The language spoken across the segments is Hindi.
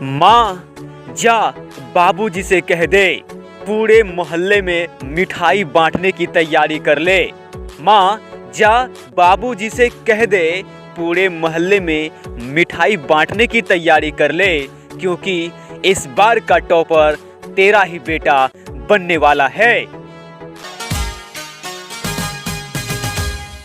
माँ जा बाबूजी से कह दे पूरे मोहल्ले में मिठाई बांटने की तैयारी कर ले। माँ जा बाबूजी से कह दे पूरे मोहल्ले में मिठाई बांटने की तैयारी कर ले, क्योंकि इस बार का टॉपर तेरा ही बेटा बनने वाला है।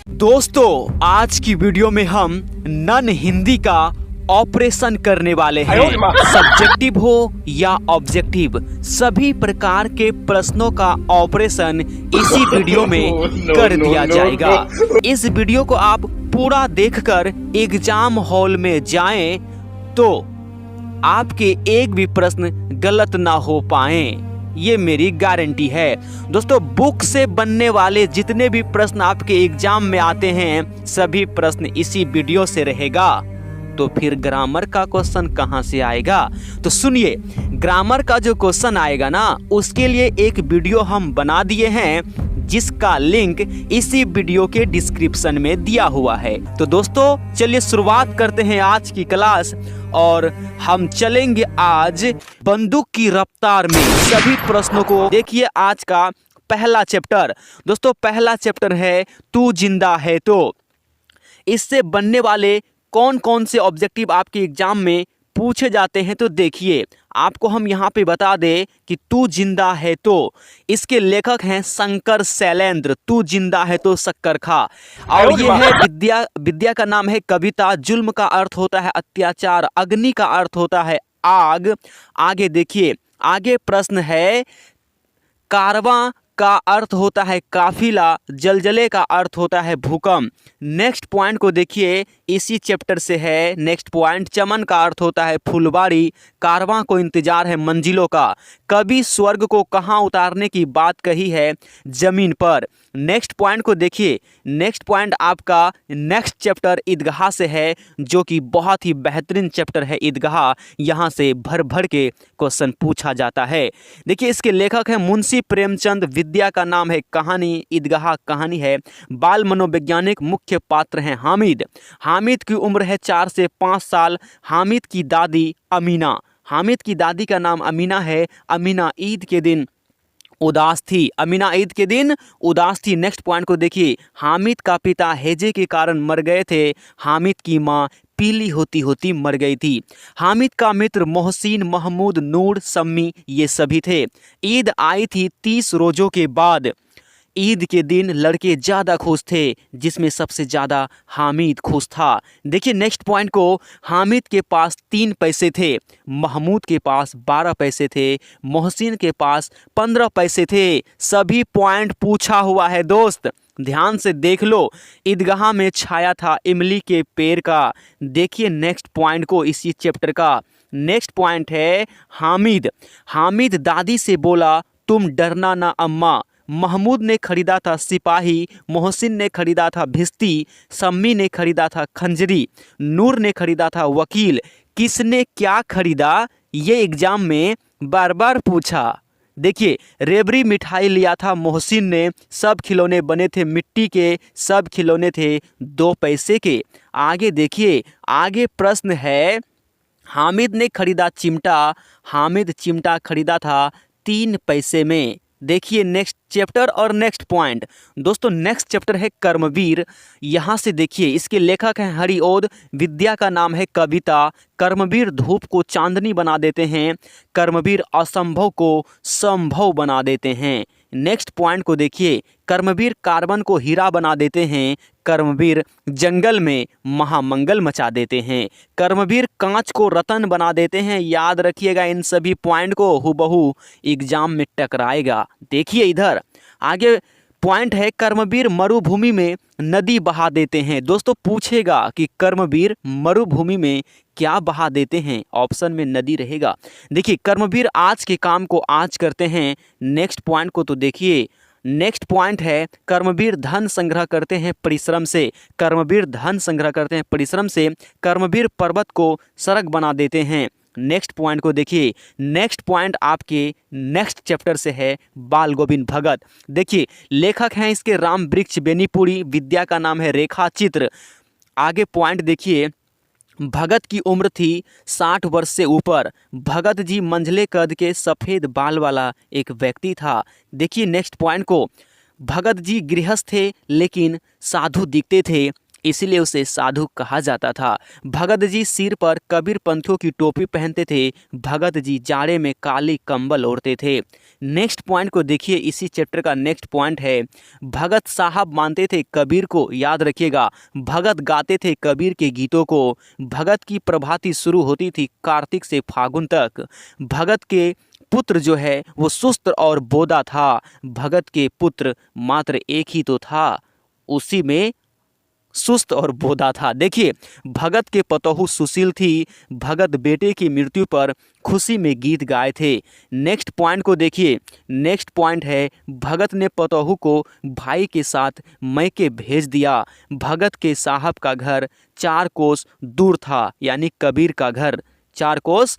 दोस्तों, आज की वीडियो में हम नन हिंदी का ऑपरेशन करने वाले हैं। सब्जेक्टिव हो या ऑब्जेक्टिव, सभी प्रकार के प्रश्नों का ऑपरेशन इसी वीडियो में कर दिया जाएगा। इस वीडियो को आप पूरा देखकर एग्जाम हॉल में जाएं तो आपके एक भी प्रश्न गलत ना हो पाए, ये मेरी गारंटी है। दोस्तों, बुक से बनने वाले जितने भी प्रश्न आपके एग्जाम में आते हैं, सभी प्रश्न इसी वीडियो से रहेगा। तो फिर ग्रामर का क्वेश्चन कहां से आएगा? तो सुनिए, ग्रामर का जो क्वेश्चन आएगा ना, उसके लिए एक वीडियो हम बना दिए हैं, जिसका लिंक इसी वीडियो के डिस्क्रिप्शन में दिया हुआ है। तो दोस्तों, चलिए शुरुआत करते हैं आज की क्लास। और हम चलेंगे आज बंदूक की रफ्तार में सभी प्रश्नों को। देखिए, आज का पहला चैप्टर, दोस्तों पहला चैप्टर है तू जिंदा है तो। इससे बनने वाले कौन कौन से ऑब्जेक्टिव आपके एग्जाम में पूछे जाते हैं, तो देखिए आपको हम यहाँ पे बता दें कि तू जिंदा है तो इसके लेखक हैं शंकर शैलेंद्र। तू जिंदा है तो शक्कर खा। और ये है विद्या। विद्या का नाम है कविता। जुल्म का अर्थ होता है अत्याचार। अग्नि का अर्थ होता है आग। आगे देखिए, आगे प्रश्न है कारवां का अर्थ होता है काफिला। जलजले का अर्थ होता है भूकंप। नेक्स्ट पॉइंट को देखिए, इसी चैप्टर से है नेक्स्ट पॉइंट। चमन का अर्थ होता है फुलवाड़ी। कारवां को इंतजार है मंजिलों का। कभी स्वर्ग को कहाँ उतारने की बात कही है? जमीन पर। नेक्स्ट पॉइंट को देखिए, नेक्स्ट पॉइंट आपका नेक्स्ट चैप्टर ईदगाह से है, जो कि बहुत ही बेहतरीन चैप्टर है ईदगाह। यहाँ से भर भर के क्वेश्चन पूछा जाता है। देखिए, इसके लेखक हैं मुंशी प्रेमचंद। विद्या का नाम है कहानी। ईदगाह कहानी है। बाल मनोवैज्ञानिक। मुख्य पात्र हैं हामिद। हामिद की उम्र है 4 से 5 साल। हामिद की दादी अमीना। हामिद की दादी का नाम अमीना है। अमीना ईद के दिन उदास थी। अमीना ईद के दिन उदास थी। नेक्स्ट पॉइंट को देखिए, हामिद का पिता हैजे के कारण मर गए थे। हामिद की माँ पीली होती होती मर गई थी। हामिद का मित्र मोहसिन, महमूद, नूर, सम्मी ये सभी थे। ईद आई थी 30 रोजों के बाद। ईद के दिन लड़के ज़्यादा खुश थे, जिसमें सबसे ज़्यादा हामिद खुश था। देखिए नेक्स्ट पॉइंट को, हामिद के पास 3 पैसे थे। महमूद के पास 12 पैसे थे। मोहसिन के पास 15 पैसे थे। सभी पॉइंट पूछा हुआ है दोस्त, ध्यान से देख लो। ईदगाह में छाया था इमली के पेड़ का। देखिए नेक्स्ट पॉइंट को, इसी चैप्टर का नेक्स्ट पॉइंट है हामिद। हामिद दादी से बोला तुम डरना ना अम्मा। महमूद ने खरीदा था सिपाही। मोहसिन ने खरीदा था भिस्ती। सम्मी ने खरीदा था खंजरी। नूर ने खरीदा था वकील। किसने क्या खरीदा, ये एग्जाम में बार बार पूछा। देखिए, रेबड़ी मिठाई लिया था मोहसिन ने। सब खिलौने बने थे मिट्टी के। सब खिलौने थे 2 पैसे के। आगे देखिए, आगे प्रश्न है हामिद ने खरीदा चिमटा। हामिद चिमटा खरीदा था 3 पैसे में। देखिए नेक्स्ट चैप्टर और नेक्स्ट पॉइंट। दोस्तों, नेक्स्ट चैप्टर है कर्मवीर। यहाँ से देखिए, इसके लेखक हैं हरिओद। विद्या का नाम है कविता। कर्मवीर धूप को चांदनी बना देते हैं। कर्मवीर असंभव को संभव बना देते हैं। नेक्स्ट पॉइंट को देखिए, कर्मवीर कार्बन को हीरा बना देते हैं। कर्मवीर जंगल में महामंगल मचा देते हैं। कर्मवीर कांच को रतन बना देते हैं। याद रखिएगा, इन सभी पॉइंट को हूबहू एग्जाम में टकराएगा। देखिए इधर आगे पॉइंट है कर्मवीर मरुभूमि में नदी बहा देते हैं। दोस्तों, पूछेगा कि कर्मवीर मरुभूमि में क्या बहा देते हैं? ऑप्शन में नदी रहेगा। देखिए, कर्मवीर आज के काम को आज करते हैं। नेक्स्ट पॉइंट को तो देखिए, नेक्स्ट पॉइंट है कर्मवीर धन संग्रह करते हैं परिश्रम से। कर्मवीर धन संग्रह करते हैं परिश्रम से। कर्मवीर पर्वत को सड़क बना देते हैं। नेक्स्ट पॉइंट को देखिए, नेक्स्ट पॉइंट आपके नेक्स्ट चैप्टर से है बाल गोविंद भगत। देखिए, लेखक हैं इसके राम वृक्ष बेनीपुरी। विद्या का नाम है रेखा चित्र। आगे पॉइंट देखिए, भगत की उम्र थी 60 वर्ष से ऊपर। भगत जी मंझले कद के सफ़ेद बाल वाला एक व्यक्ति था। देखिए नेक्स्ट पॉइंट को, भगत जी गृहस्थ थे लेकिन साधु दिखते थे, इसलिए उसे साधु कहा जाता था। भगत जी सिर पर कबीर पंथियों की टोपी पहनते थे। भगत जी जाड़े में काली कंबल ओढ़ते थे। नेक्स्ट पॉइंट को देखिए, इसी चैप्टर का नेक्स्ट पॉइंट है, भगत साहब मानते थे कबीर को। याद रखिएगा, भगत गाते थे कबीर के गीतों को। भगत की प्रभाती शुरू होती थी कार्तिक से फागुन तक। भगत के पुत्र जो है वो सुस्त और बोदा था। भगत के पुत्र मात्र एक ही तो था, उसी में सुस्त और बोधा था। देखिए, भगत के पतोहू सुशील थी। भगत बेटे की मृत्यु पर खुशी में गीत गाए थे। नेक्स्ट पॉइंट को देखिए, नेक्स्ट पॉइंट है, भगत ने पतोहू को भाई के साथ मैके भेज दिया। भगत के साहब का घर 4 कोस दूर था, यानी कबीर का घर 4 कोस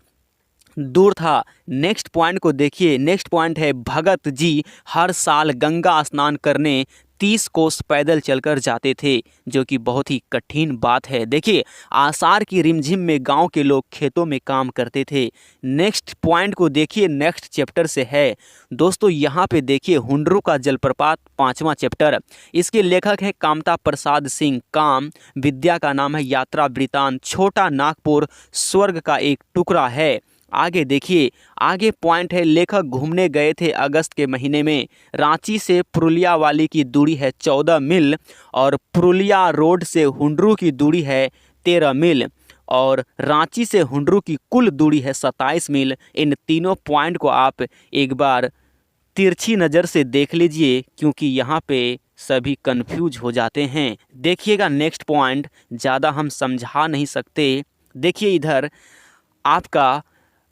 दूर था। नेक्स्ट पॉइंट को देखिए, नेक्स्ट पॉइंट है, भगत जी हर साल गंगा स्नान करने 30 कोस पैदल चलकर जाते थे, जो कि बहुत ही कठिन बात है। देखिए, आषाढ़ की रिमझिम में गांव के लोग खेतों में काम करते थे। नेक्स्ट पॉइंट को देखिए, नेक्स्ट चैप्टर से है दोस्तों। यहाँ पे देखिए, हुंडरू का जलप्रपात 5वां चैप्टर। इसके लेखक हैं कामता प्रसाद सिंह। काम विद्या का नाम है यात्रा वृतांत। छोटा नागपुर स्वर्ग का एक टुकड़ा है। आगे देखिए, आगे पॉइंट है, लेखक घूमने गए थे अगस्त के महीने में। रांची से पुरुलिया वाली की दूरी है 14 मील और पुरुलिया रोड से हुंडरू की दूरी है 13 मील और रांची से हुंडरू की कुल दूरी है 27 मील। इन तीनों पॉइंट को आप एक बार तिरछी नज़र से देख लीजिए, क्योंकि यहाँ पे सभी कंफ्यूज हो जाते हैं। देखिएगा नेक्स्ट पॉइंट, ज़्यादा हम समझा नहीं सकते। देखिए इधर आपका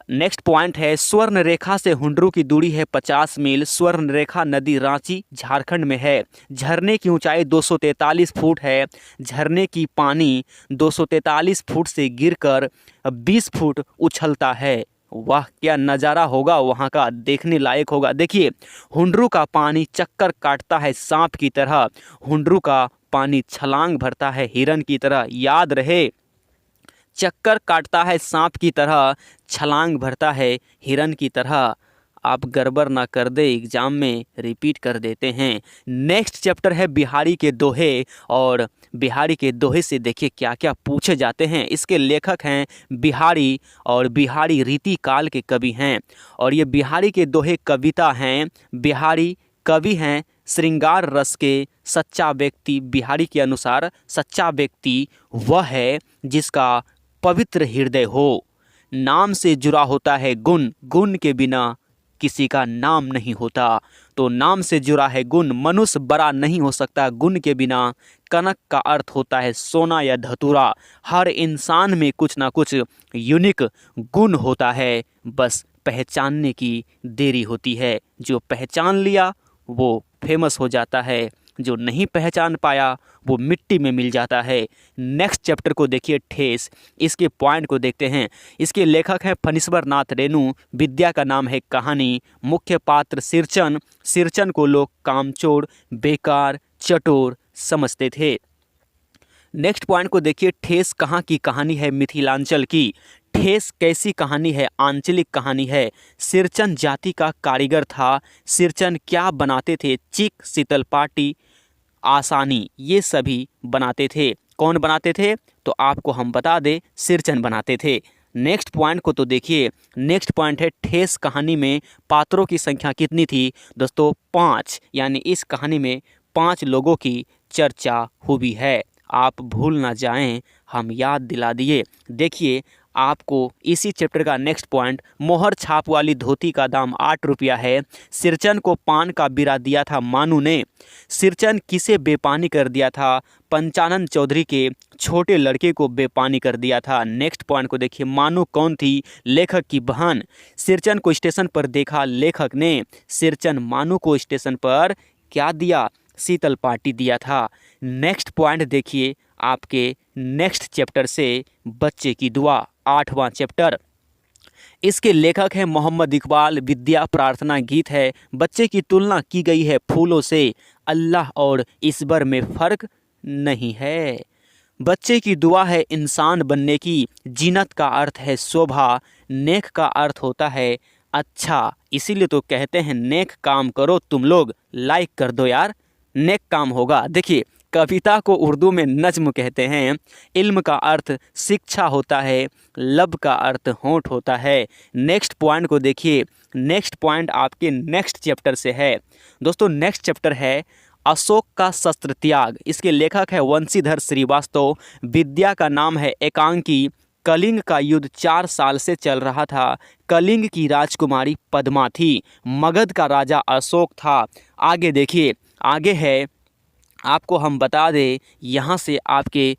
नेक्स्ट पॉइंट है, स्वर्ण रेखा से हुंडरू की दूरी है 50 मील। स्वर्ण रेखा नदी रांची झारखंड में है। झरने की ऊंचाई 243 फुट है। झरने की पानी 243 फुट से गिरकर 20 फुट उछलता है। वाह, क्या नज़ारा होगा वहाँ का, देखने लायक होगा। देखिए, हुंडरू का पानी चक्कर काटता है सांप की तरह। हुंडरू का पानी छलांग भरता है हिरन की तरह। याद रहे, चक्कर काटता है सांप की तरह, छलांग भरता है हिरन की तरह। आप गड़बड़ ना कर दे, एग्जाम में रिपीट कर देते हैं। नेक्स्ट चैप्टर है बिहारी के दोहे, और बिहारी के दोहे से देखिए क्या क्या पूछे जाते हैं। इसके लेखक हैं बिहारी, और बिहारी रीति काल के कवि हैं, और ये बिहारी के दोहे कविता हैं। बिहारी कवि हैं श्रृंगार रस के। सच्चा व्यक्ति, बिहारी के अनुसार सच्चा व्यक्ति वह है जिसका पवित्र हृदय हो। नाम से जुड़ा होता है गुण, गुण के बिना किसी का नाम नहीं होता। तो नाम से जुड़ा है गुण, मनुष्य बड़ा नहीं हो सकता गुण के बिना। कनक का अर्थ होता है सोना या धतूरा। हर इंसान में कुछ ना कुछ यूनिक गुण होता है, बस पहचानने की देरी होती है। जो पहचान लिया वो फेमस हो जाता है, जो नहीं पहचान पाया वो मिट्टी में मिल जाता है। नेक्स्ट चैप्टर को देखिए, ठेस। इसके पॉइंट को देखते हैं। इसके लेखक हैं फणीश्वर नाथ रेणु। विद्या का नाम है कहानी। मुख्य पात्र सिरचन। सिरचन को लोग कामचोर, बेकार, चटोर समझते थे। नेक्स्ट पॉइंट को देखिए, ठेस कहाँ की कहानी है? मिथिलांचल की। ठेस कैसी कहानी है? आंचलिक कहानी है। सिरचन जाति का कारीगर था। सिरचन क्या बनाते थे? चिक, शीतल पाटी, आसानी, ये सभी बनाते थे। कौन बनाते थे? तो आपको हम बता दें, सिरचन बनाते थे। नेक्स्ट पॉइंट को तो देखिए, नेक्स्ट पॉइंट है, ठेस कहानी में पात्रों की संख्या कितनी थी? दोस्तों 5, यानी इस कहानी में 5 लोगों की चर्चा हुई है। आप भूल ना जाएं, हम याद दिला दिए। देखिए, आपको इसी चैप्टर का नेक्स्ट पॉइंट, मोहर छाप वाली धोती का दाम 8 रुपया है। सिरचन को पान का बिरा दिया था मानू ने। सिरचन किसे बेपानी कर दिया था? पंचानन चौधरी के छोटे लड़के को बेपानी कर दिया था। नेक्स्ट पॉइंट को देखिए, मानू कौन थी? लेखक की बहन। सिरचन को स्टेशन पर देखा लेखक ने। सिरचन मानू को स्टेशन पर क्या दिया? शीतल पार्टी दिया था। नेक्स्ट पॉइंट देखिए आपके नेक्स्ट चैप्टर से, बच्चे की दुआ, 8वां चैप्टर। इसके लेखक हैं मोहम्मद इकबाल। विद्या प्रार्थना गीत है। बच्चे की तुलना की गई है फूलों से। अल्लाह और ईश्वर में फ़र्क नहीं है। बच्चे की दुआ है इंसान बनने की, जीनत का अर्थ है शोभा, नेक का अर्थ होता है अच्छा। इसीलिए तो कहते हैं नेक काम करो तुम लोग, लाइक कर दो यार, नेक काम होगा। देखिए कविता को उर्दू में नज्म कहते हैं। इल्म का अर्थ शिक्षा होता है, लब का अर्थ होंठ होता है। नेक्स्ट पॉइंट को देखिए, नेक्स्ट पॉइंट आपके नेक्स्ट चैप्टर से है दोस्तों। नेक्स्ट चैप्टर है अशोक का शस्त्र त्याग। इसके लेखक है वंशीधर श्रीवास्तव। विद्या का नाम है एकांकी। कलिंग का युद्ध 4 साल से चल रहा था। कलिंग की राजकुमारी पद्मा थी। मगध का राजा अशोक था। आगे देखिए, आगे है, आपको हम बता दें यहाँ से आपके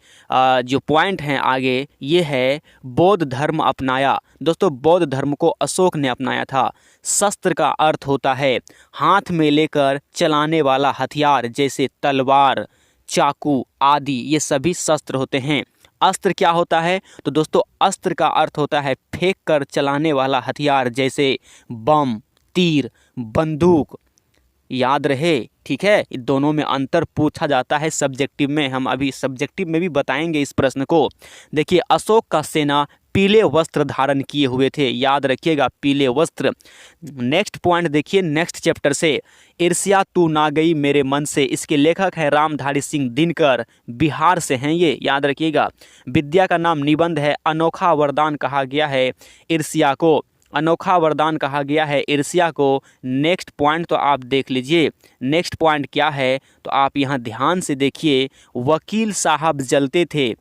जो पॉइंट हैं आगे, ये है बौद्ध धर्म अपनाया। दोस्तों बौद्ध धर्म को अशोक ने अपनाया था। शस्त्र का अर्थ होता है हाथ में लेकर चलाने वाला हथियार, जैसे तलवार, चाकू आदि, ये सभी शस्त्र होते हैं। अस्त्र क्या होता है? तो दोस्तों अस्त्र का अर्थ होता है फेंक कर चलाने वाला हथियार, जैसे बम, तीर, बंदूक। याद रहे, ठीक है। दोनों में अंतर पूछा जाता है सब्जेक्टिव में, हम अभी सब्जेक्टिव में भी बताएंगे इस प्रश्न को। देखिए अशोक का सेना पीले वस्त्र धारण किए हुए थे, याद रखिएगा पीले वस्त्र। नेक्स्ट पॉइंट देखिए नेक्स्ट चैप्टर से, ईर्ष्या तू ना गई मेरे मन से। इसके लेखक है रामधारी सिंह दिनकर, बिहार से हैं ये, याद रखिएगा। विद्या का नाम निबंध है। अनोखा वरदान कहा गया है ईर्ष्या को, अनोखा वरदान कहा गया है ईर्ष्या को। नेक्स्ट पॉइंट तो आप देख लीजिए, नेक्स्ट पॉइंट क्या है तो आप यहाँ ध्यान से देखिए। वकील साहब जलते थे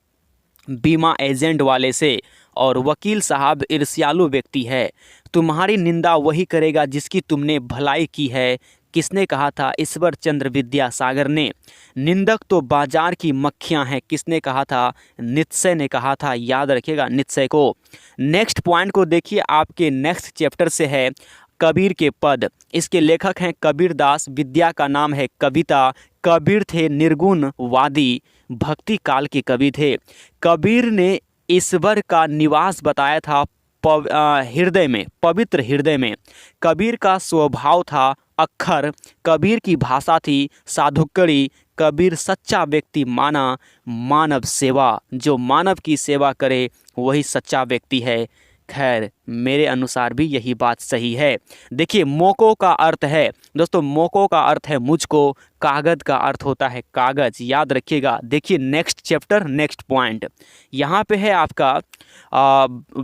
बीमा एजेंट वाले से, और वकील साहब ईर्ष्यालु व्यक्ति है। तुम्हारी निंदा वही करेगा जिसकी तुमने भलाई की है। किसने कहा था? ईश्वर चंद्र विद्यासागर ने। निंदक तो बाजार की मक्खियां हैं, किसने कहा था? नित्शय ने कहा था, याद रखिएगा नित्शय को। नेक्स्ट पॉइंट को देखिए, आपके नेक्स्ट चैप्टर से है कबीर के पद। इसके लेखक हैं कबीर दास। विद्या का नाम है कविता। कबीर थे निर्गुण वादी, भक्ति काल के कवि थे। कबीर ने ईश्वर का निवास बताया था हृदय में, पवित्र हृदय में। कबीर का स्वभाव था अक्खर। कबीर की भाषा थी साधुकड़ी। कबीर सच्चा व्यक्ति माना मानव सेवा, जो मानव की सेवा करे वही सच्चा व्यक्ति है। खैर मेरे अनुसार भी यही बात सही है। देखिए मोको का अर्थ है दोस्तों, मोको का अर्थ है मुझको। कागज का अर्थ होता है कागज, याद रखिएगा। देखिए नेक्स्ट चैप्टर नेक्स्ट पॉइंट यहाँ पे है आपका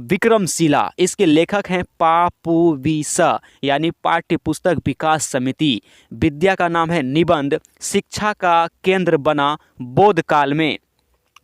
विक्रमशिला। इसके लेखक हैं पापुविसा, यानी पाठ्य पुस्तक विकास समिति। विद्या का नाम है निबंध। शिक्षा का केंद्र बना बौद्ध काल में।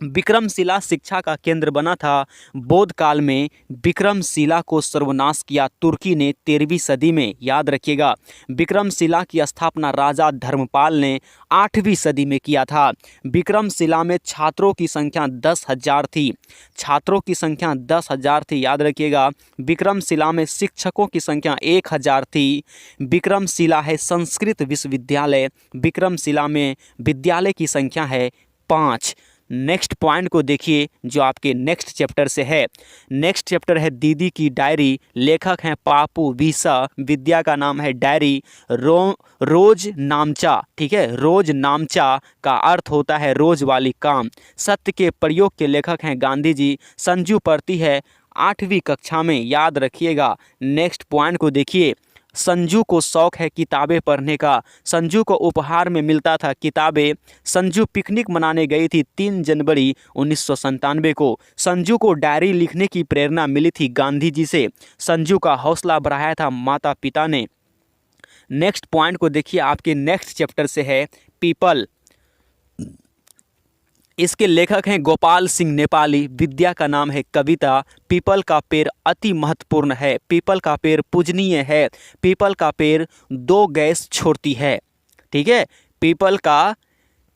विक्रमशिला शिक्षा का केंद्र बना था बौद्ध काल में। विक्रमशिला को सर्वनाश किया तुर्की ने 13वीं सदी में, याद रखिएगा। विक्रमशिला की स्थापना राजा धर्मपाल ने 8वीं सदी में किया था। विक्रमशिला में छात्रों की संख्या 10,000 थी। छात्रों की संख्या 10,000 थी, याद रखिएगा। विक्रमशिला में शिक्षकों की संख्या 1,000 थी। विक्रमशिला है संस्कृत विश्वविद्यालय। विक्रमशिला में विद्यालय की संख्या है 5। नेक्स्ट पॉइंट को देखिए जो आपके नेक्स्ट चैप्टर से है। नेक्स्ट चैप्टर है दीदी की डायरी। लेखक हैं पापू विसा। विद्या का नाम है डायरी। रोज नामचा, ठीक है। रोज नामचा का अर्थ होता है रोज वाली काम। सत्य के प्रयोग के लेखक हैं गांधी जी। संजू पढ़ती है 8वीं कक्षा में, याद रखिएगा। नेक्स्ट पॉइंट को देखिए, संजू को शौक है किताबें पढ़ने का। संजू को उपहार में मिलता था किताबें। संजू पिकनिक मनाने गई थी 3 जनवरी 1997 को। संजू को डायरी लिखने की प्रेरणा मिली थी गांधी जी से। संजू का हौसला बढ़ाया था माता पिता ने। नेक्स्ट पॉइंट को देखिए, आपके नेक्स्ट चैप्टर से है पीपल। इसके लेखक हैं गोपाल सिंह नेपाली। विद्या का नाम है कविता। पीपल का पेड़ अति महत्वपूर्ण है। पीपल का पेड़ पूजनीय है। पीपल का पेड़ 2 गैस छोड़ती है, ठीक है। पीपल का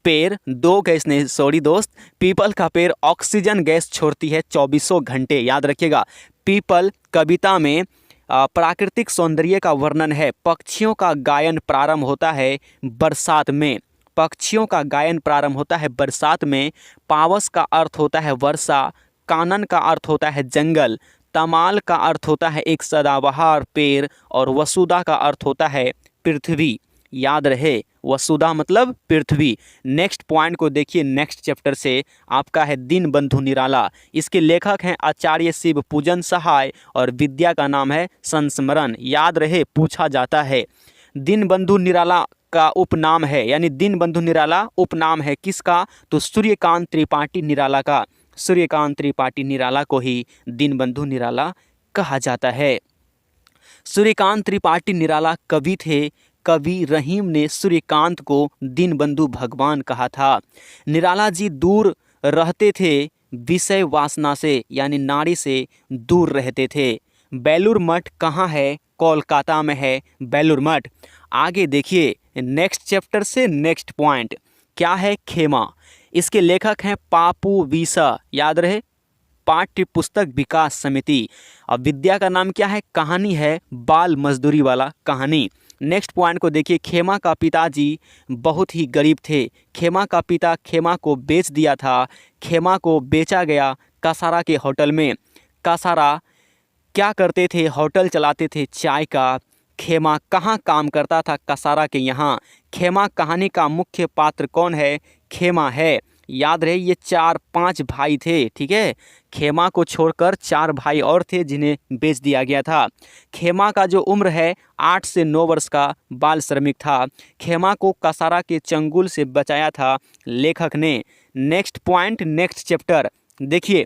पेड़ 2 गैस नहीं, सॉरी दोस्त, पीपल का पेड़ ऑक्सीजन गैस छोड़ती है 24 घंटे, याद रखिएगा। पीपल कविता में प्राकृतिक सौंदर्य का वर्णन है। पक्षियों का गायन प्रारंभ होता है बरसात में। पक्षियों का गायन प्रारंभ होता है बरसात में। पावस का अर्थ होता है वर्षा। कानन का अर्थ होता है जंगल। तमाल का अर्थ होता है एक सदाबहार पेड़। और वसुधा का अर्थ होता है पृथ्वी, याद रहे। वसुधा मतलब पृथ्वी। नेक्स्ट पॉइंट को देखिए, नेक्स्ट चैप्टर से आपका है दीनबंधु निराला। इसके लेखक हैं आचार्य शिव पूजन सहाय और विद्या का नाम है संस्मरण। याद रहे, पूछा जाता है। दीनबंधु निराला का उपनाम है, यानी दीनबंधु निराला उपनाम है किसका? तो सूर्यकांत त्रिपाठी निराला का। सूर्यकांत त्रिपाठी निराला को ही दीनबंधु निराला कहा जाता है। सूर्यकांत त्रिपाठी निराला कवि थे। कवि रहीम ने सूर्यकांत को दीनबंधु भगवान कहा था। निराला जी दूर रहते थे विषय वासना से, यानी नारी से दूर रहते थे। बेलूर मठ कहाँ है? कोलकाता में है बेलूर मठ। आगे देखिए नेक्स्ट चैप्टर से नेक्स्ट पॉइंट क्या है? खेमा। इसके लेखक हैं पापू वीसा। याद रहे, पाठ्य पुस्तक विकास समिति। अब विद्या का नाम क्या है? कहानी है बाल मजदूरी वाला कहानी। नेक्स्ट पॉइंट को देखिए, खेमा का पिताजी बहुत ही गरीब थे। खेमा का पिता खेमा को बेच दिया था। खेमा को बेचा गया कसारा के होटल में। कसारा क्या करते थे? होटल चलाते थे चाय का। खेमा कहाँ काम करता था? कसारा के यहाँ। खेमा कहानी का मुख्य पात्र कौन है? खेमा है। याद रहे, ये 4-5 भाई थे, ठीक है। खेमा को छोड़कर 4 भाई और थे जिन्हें बेच दिया गया था। खेमा का जो उम्र है 8 से 9 वर्ष का बाल श्रमिक था। खेमा को कसारा के चंगुल से बचाया था लेखक ने। नेक्स्ट पॉइंट, नेक्स्ट चैप्टर देखिए,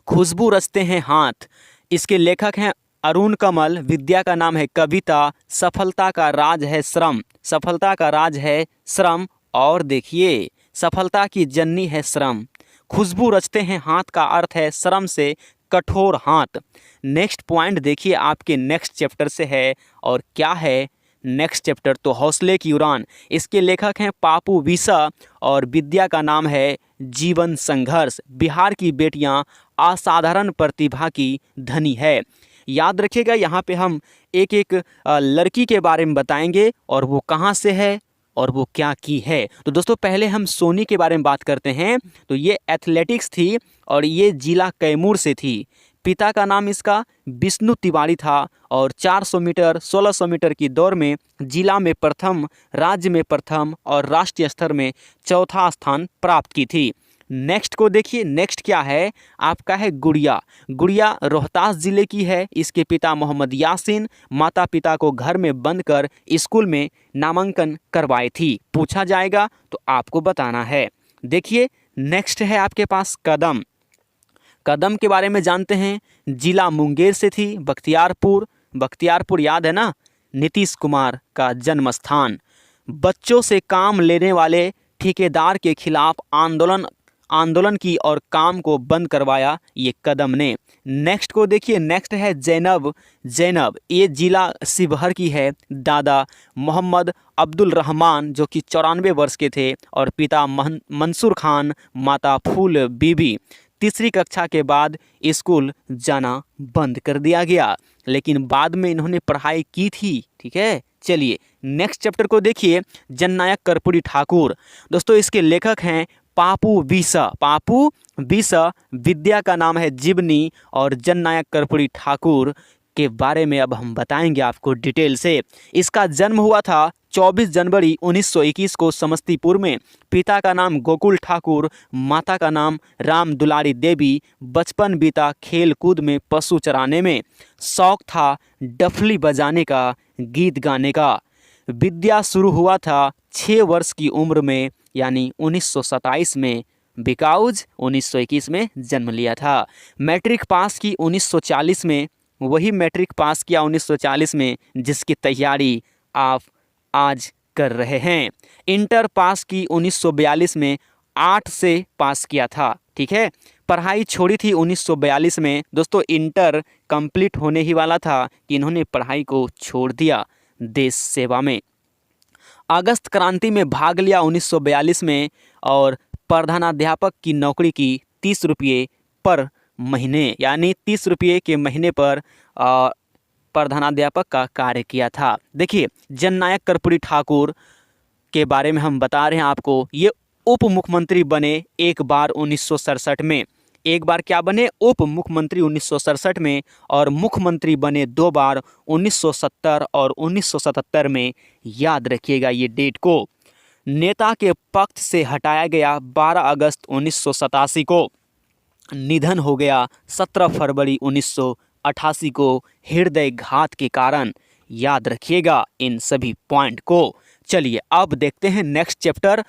खुशबू रचते हैं हाथ। इसके लेखक हैं अरुण कमल। विद्या का नाम है कविता। सफलता का राज है श्रम। सफलता का राज है श्रम। और देखिए, सफलता की जननी है श्रम। खुशबू रचते हैं हाथ का अर्थ है श्रम से कठोर हाथ। नेक्स्ट पॉइंट देखिए, आपके नेक्स्ट चैप्टर से है। और क्या है नेक्स्ट चैप्टर? तो हौसले की उड़ान। इसके लेखक हैं पापू विसा और विद्या का नाम है जीवन संघर्ष। बिहार की बेटियां असाधारण प्रतिभा की धनी है। याद रखिएगा, यहाँ पे हम एक एक लड़की के बारे में बताएंगे और वो कहाँ से है और वो क्या की है। तो दोस्तों पहले हम सोनी के बारे में बात करते हैं। तो ये एथलेटिक्स थी और ये जिला कैमूर से थी। पिता का नाम इसका विष्णु तिवारी था और 400 मीटर 1600 मीटर की दौड़ में जिला में प्रथम, राज्य में प्रथम और राष्ट्रीय स्तर में चौथा स्थान प्राप्त की थी। नेक्स्ट को देखिए, नेक्स्ट क्या है? आपका है गुड़िया। गुड़िया रोहतास जिले की है। इसके पिता मोहम्मद यासीन माता पिता को घर में बंद कर स्कूल में नामांकन करवाई थी। पूछा जाएगा तो आपको बताना है। देखिए नेक्स्ट है आपके पास कदम। कदम के बारे में जानते हैं। जिला मुंगेर से थी। बख्तियारपुर, बख्तियारपुर याद है ना, नीतीश कुमार का जन्म स्थान। बच्चों से काम लेने वाले ठेकेदार के खिलाफ आंदोलन की और काम को बंद करवाया ये कदम ने। नेक्स्ट को देखिए, नेक्स्ट है जैनब। जैनब ये जिला शिवहर की है। दादा मोहम्मद अब्दुल रहमान जो कि 94 वर्ष के थे और पिता मंसूर खान, माता फूल बीबी। तीसरी कक्षा के बाद स्कूल जाना बंद कर दिया गया, लेकिन बाद में इन्होंने पढ़ाई की थी, ठीक है। चलिए नेक्स्ट चैप्टर को देखिए, जननायक कर्पूरी ठाकुर। दोस्तों इसके लेखक हैं पापू विसा। पापू विसा। विद्या का नाम है जीवनी और जननायक कर्पूरी ठाकुर के बारे में अब हम बताएंगे आपको डिटेल से। इसका जन्म हुआ था 24 जनवरी 1921 को समस्तीपुर में। पिता का नाम गोकुल ठाकुर, माता का नाम राम दुलारी देवी। बचपन बीता खेल कूद में, पशु चराने में। शौक था डफली बजाने का, गीत गाने का। विद्या शुरू हुआ था 6 वर्ष की उम्र में, यानी 1927 में। बिकाउज 1921 में जन्म लिया था। मैट्रिक पास की 1940 में। वही मैट्रिक पास किया 1940 में जिसकी तैयारी आप आज कर रहे हैं। इंटर पास की 1942 में, 8 से पास किया था, ठीक है। पढ़ाई छोड़ी थी 1942 में। दोस्तों इंटर कंप्लीट होने ही वाला था कि इन्होंने पढ़ाई को छोड़ दिया देश सेवा में। अगस्त क्रांति में भाग लिया 1942 में और प्रधानाध्यापक की नौकरी की 30 रुपये पर महीने, यानी 30 रुपये के महीने पर प्रधानाध्यापक का कार्य किया था। देखिए जननायक कर्पूरी ठाकुर के बारे में हम बता रहे हैं आपको। ये उप मुख्यमंत्री बने एक बार 1967 में। एक बार क्या बने, उप मुख्यमंत्री 1967 में, और मुख्यमंत्री बने 2 बार, 1970 और 1977 में। याद रखिएगा ये डेट को। नेता के पक्ष से हटाया गया 12 अगस्त 1987 को। निधन हो गया 17 फरवरी 1988 को हृदय घात के कारण। याद रखिएगा इन सभी पॉइंट को। चलिए अब देखते हैं नेक्स्ट चैप्टर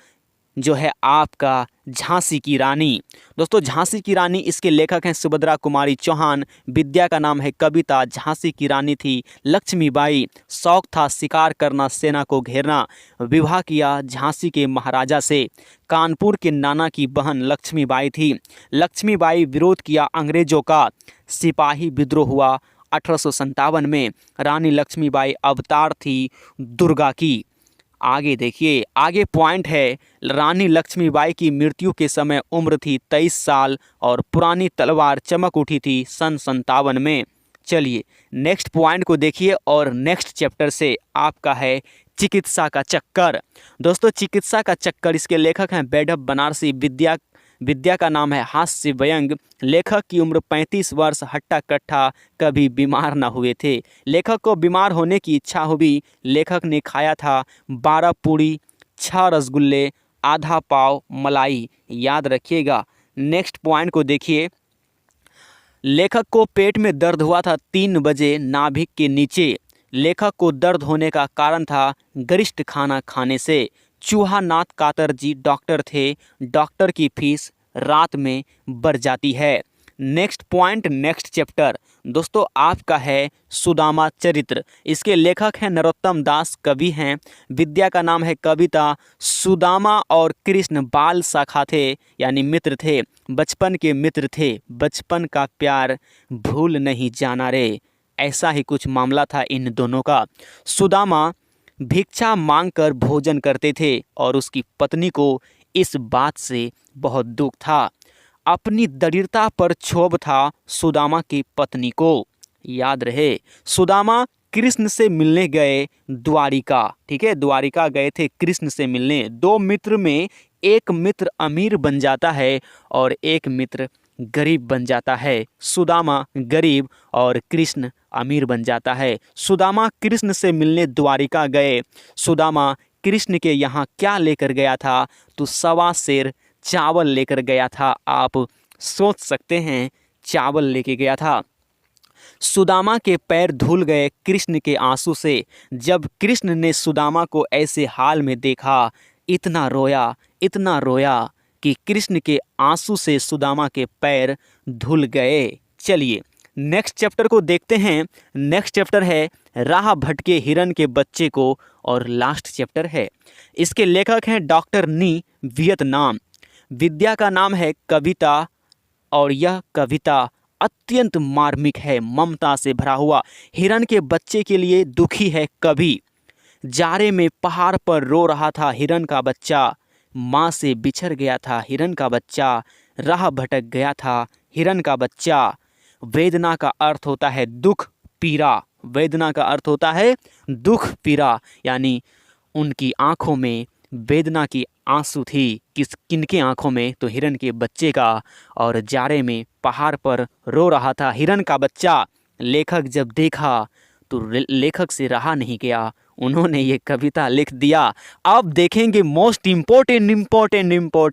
जो है आपका झांसी की रानी। दोस्तों झांसी की रानी, इसके लेखक हैं सुभद्रा कुमारी चौहान। विद्या का नाम है कविता। झांसी की रानी थी लक्ष्मीबाई। शौक था शिकार करना, सेना को घेरना। विवाह किया झांसी के महाराजा से। कानपुर के नाना की बहन लक्ष्मीबाई थी। लक्ष्मीबाई विरोध किया अंग्रेजों का। सिपाही विद्रोह हुआ 1857 में। रानी लक्ष्मीबाई अवतार थी दुर्गा की। आगे देखिए, आगे पॉइंट है, रानी लक्ष्मीबाई की मृत्यु के समय उम्र थी 23 साल और पुरानी तलवार चमक उठी थी सन 57 में। चलिए नेक्स्ट पॉइंट को देखिए और नेक्स्ट चैप्टर से आपका है चिकित्सा का चक्कर। दोस्तों चिकित्सा का चक्कर, इसके लेखक हैं वैभव बनारसी। विद्या का नाम है हास्य व्यंग। लेखक की उम्र 35 वर्ष। हट्टा कट्ठा, कभी बीमार ना हुए थे। लेखक को बीमार होने की इच्छा हुई। लेखक ने खाया था 12 पूड़ी, 6 रसगुल्ले, आधा पाव मलाई। याद रखिएगा। नेक्स्ट पॉइंट को देखिए, लेखक को पेट में दर्द हुआ था 3 बजे नाभिक के नीचे। लेखक को दर्द होने का कारण था गरिष्ठ खाना खाने से। चूहा नाथ कातर जी डॉक्टर थे। डॉक्टर की फीस रात में बढ़ जाती है। नेक्स्ट पॉइंट, नेक्स्ट चैप्टर दोस्तों आपका है सुदामा चरित्र। इसके लेखक हैं नरोत्तम दास, कवि हैं। विद्या का नाम है कविता। सुदामा और कृष्ण बाल शाखा थे, यानी मित्र थे। बचपन के मित्र थे। बचपन का प्यार भूल नहीं जाना रे, ऐसा ही कुछ मामला था इन दोनों का। सुदामा भिक्षा मांगकर भोजन करते थे और उसकी पत्नी को इस बात से बहुत दुख था। अपनी दरिद्रता पर क्षोभ था सुदामा की पत्नी को। याद रहे, सुदामा कृष्ण से मिलने गए द्वारिका। ठीक है, द्वारिका गए थे कृष्ण से मिलने। 2 मित्र में एक मित्र अमीर बन जाता है और एक मित्र गरीब बन जाता है। सुदामा गरीब और कृष्ण अमीर बन जाता है। सुदामा कृष्ण से मिलने द्वारिका गए। सुदामा कृष्ण के यहाँ क्या लेकर गया था, तो 1.25 सेर चावल लेकर गया था। आप सोच सकते हैं, चावल लेके गया था। सुदामा के पैर धुल गए कृष्ण के आंसू से। जब कृष्ण ने सुदामा को ऐसे हाल में देखा, इतना रोया कि कृष्ण के आंसू से सुदामा के पैर धुल गए। चलिए नेक्स्ट चैप्टर को देखते हैं। नेक्स्ट चैप्टर है राह भटके हिरन के बच्चे को, और लास्ट चैप्टर है। इसके लेखक हैं डॉक्टर नी, वियतनाम। विद्या का नाम है कविता और यह कविता अत्यंत मार्मिक है, ममता से भरा हुआ। हिरन के बच्चे के लिए दुखी है कवि। जाड़े में पहाड़ पर रो रहा था हिरन का बच्चा। माँ से बिछड़ गया था हिरन का बच्चा। राह भटक गया था हिरन का बच्चा। वेदना का अर्थ होता है दुख, पीड़ा। वेदना का अर्थ होता है दुख, पीड़ा, यानी उनकी आंखों में वेदना की आंसू थी। किनके आंखों में, तो हिरन के बच्चे का। और जाड़े में पहाड़ पर रो रहा था हिरन का बच्चा। लेखक जब देखा तो लेखक से रहा नहीं गया, उन्होंने ये कविता लिख दिया। अब देखेंगे मोस्ट इम्पोर्टेंट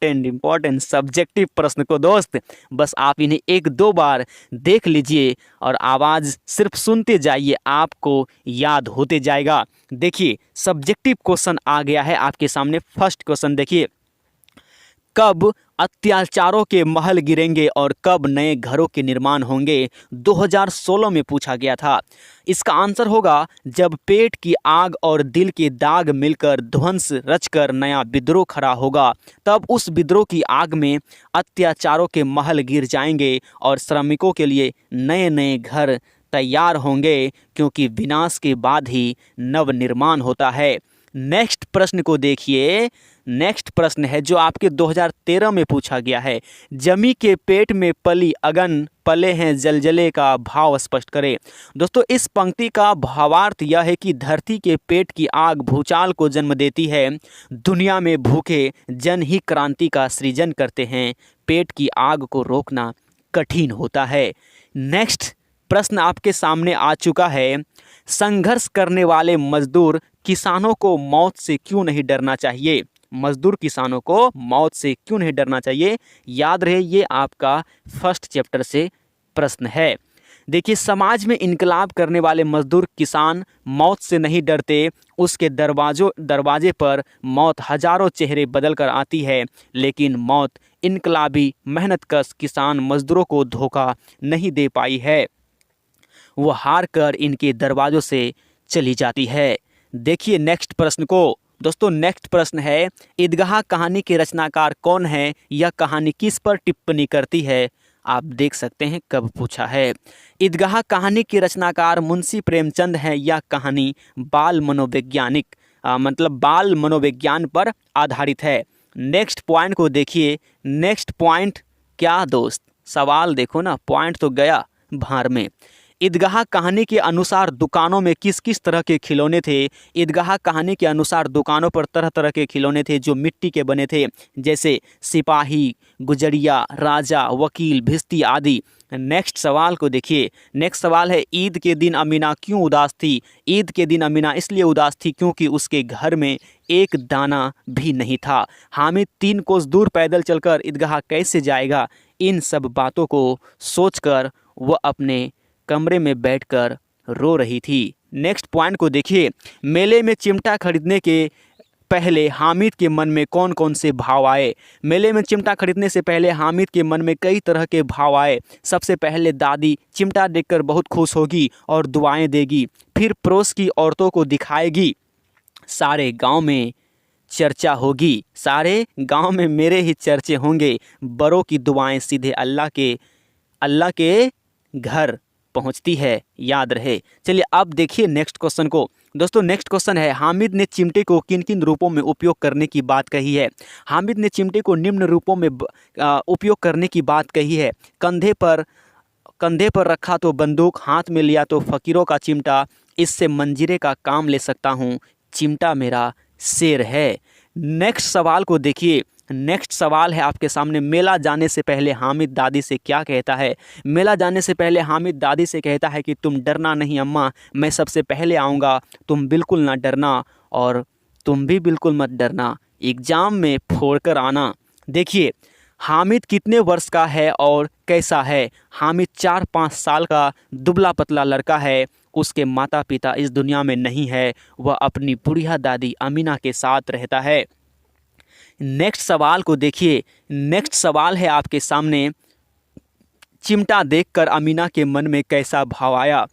सब्जेक्टिव प्रश्न को दोस्त। बस आप इन्हें 1-2 बार देख लीजिए और आवाज़ सिर्फ सुनते जाइए, आपको याद होते जाएगा। देखिए सब्जेक्टिव क्वेश्चन आ गया है आपके सामने। फर्स्ट क्वेश्चन देखिए, कब अत्याचारों के महल गिरेंगे और कब नए घरों के निर्माण होंगे? 2016 में पूछा गया था। इसका आंसर होगा जब पेट की आग और दिल के दाग मिलकर ध्वंस रचकर नया विद्रोह खड़ा होगा, तब उस विद्रोह की आग में अत्याचारों के महल गिर जाएंगे और श्रमिकों के लिए नए नए घर तैयार होंगे, क्योंकि विनाश के बाद ही नव निर्माण होता है। नेक्स्ट प्रश्न को देखिए। नेक्स्ट प्रश्न है जो आपके 2013 में पूछा गया है। जमी के पेट में पली अगन, पले हैं जलजले का भाव स्पष्ट करें। दोस्तों इस पंक्ति का भावार्थ यह है कि धरती के पेट की आग भूचाल को जन्म देती है। दुनिया में भूखे जन ही क्रांति का सृजन करते हैं। पेट की आग को रोकना कठिन होता है। नेक्स्ट प्रश्न आपके सामने आ चुका है, संघर्ष करने वाले मजदूर किसानों को मौत से क्यों नहीं डरना चाहिए? मजदूर किसानों को मौत से क्यों नहीं डरना चाहिए? याद रहे ये आपका फर्स्ट चैप्टर से प्रश्न है। देखिए, समाज में इनकलाब करने वाले मजदूर किसान मौत से नहीं डरते। उसके दरवाजे पर मौत हजारों चेहरे बदल कर आती है, लेकिन मौत इनकलाबी मेहनतकश किसान मजदूरों को धोखा नहीं दे पाई है। वो हार कर इनके दरवाज़ों से चली जाती है। देखिए नेक्स्ट प्रश्न को दोस्तों। नेक्स्ट प्रश्न है, ईदगाह कहानी के रचनाकार कौन है? यह कहानी किस पर टिप्पणी करती है? आप देख सकते हैं कब पूछा है। ईदगाह कहानी के रचनाकार मुंशी प्रेमचंद हैं। यह कहानी बाल मनोविज्ञान पर आधारित है। नेक्स्ट पॉइंट को देखिए। नेक्स्ट पॉइंट क्या दोस्त, सवाल देखो ना, पॉइंट तो गया भार में। ईदगाह कहानी के अनुसार दुकानों में किस किस तरह के खिलौने थे? ईदगाह कहानी के अनुसार दुकानों पर तरह तरह के खिलौने थे जो मिट्टी के बने थे, जैसे सिपाही, गुजरिया, राजा, वकील, भिश्ती आदि। नेक्स्ट सवाल को देखिए। नेक्स्ट सवाल है, ईद के दिन अमीना क्यों उदास थी? ईद के दिन अमीना इसलिए उदास थी क्योंकि उसके घर में एक दाना भी नहीं था। हामिद 3 कोस दूर पैदल चलकर ईदगाह कैसे जाएगा? इन सब बातों को सोचकर वह अपने कमरे में बैठकर रो रही थी। नेक्स्ट पॉइंट को देखिए। मेले में चिमटा खरीदने के पहले हामिद के मन में कौन कौन से भाव आए? मेले में चिमटा खरीदने से पहले हामिद के मन में कई तरह के भाव आए। सबसे पहले दादी चिमटा देखकर बहुत खुश होगी और दुआएं देगी, फिर पड़ोस की औरतों को दिखाएगी, सारे गांव में चर्चा होगी, सारे गांव में मेरे ही चर्चे होंगे, बड़ों की दुआएं सीधे अल्लाह के घर पहुंचती है, याद रहे। चलिए अब देखिए नेक्स्ट क्वेश्चन को दोस्तों। नेक्स्ट क्वेश्चन है, हामिद ने चिमटे को किन किन रूपों में उपयोग करने की बात कही है? हामिद ने चिमटे को निम्न रूपों में उपयोग करने की बात कही है। कंधे पर रखा तो बंदूक, हाथ में लिया तो फकीरों का चिमटा, इससे मंजीरे का काम ले सकता हूँ, चिमटा मेरा शेर है। नेक्स्ट सवाल को देखिए। नेक्स्ट सवाल है आपके सामने, मेला जाने से पहले हामिद दादी से क्या कहता है? मेला जाने से पहले हामिद दादी से कहता है कि तुम डरना नहीं अम्मा, मैं सबसे पहले आऊँगा, तुम बिल्कुल ना डरना और तुम भी बिल्कुल मत डरना, एग्ज़ाम में फोड़ कर आना। देखिए हामिद कितने वर्ष का है और कैसा है? हामिद 4-5 साल का दुबला पतला लड़का है। उसके माता पिता इस दुनिया में नहीं है, वह अपनी बुढ़िया दादी अमीना के साथ रहता है। नेक्स्ट सवाल को देखिए। नेक्स्ट सवाल है आपके सामने, चिमटा देखकर अमीना के मन में कैसा भाव आया?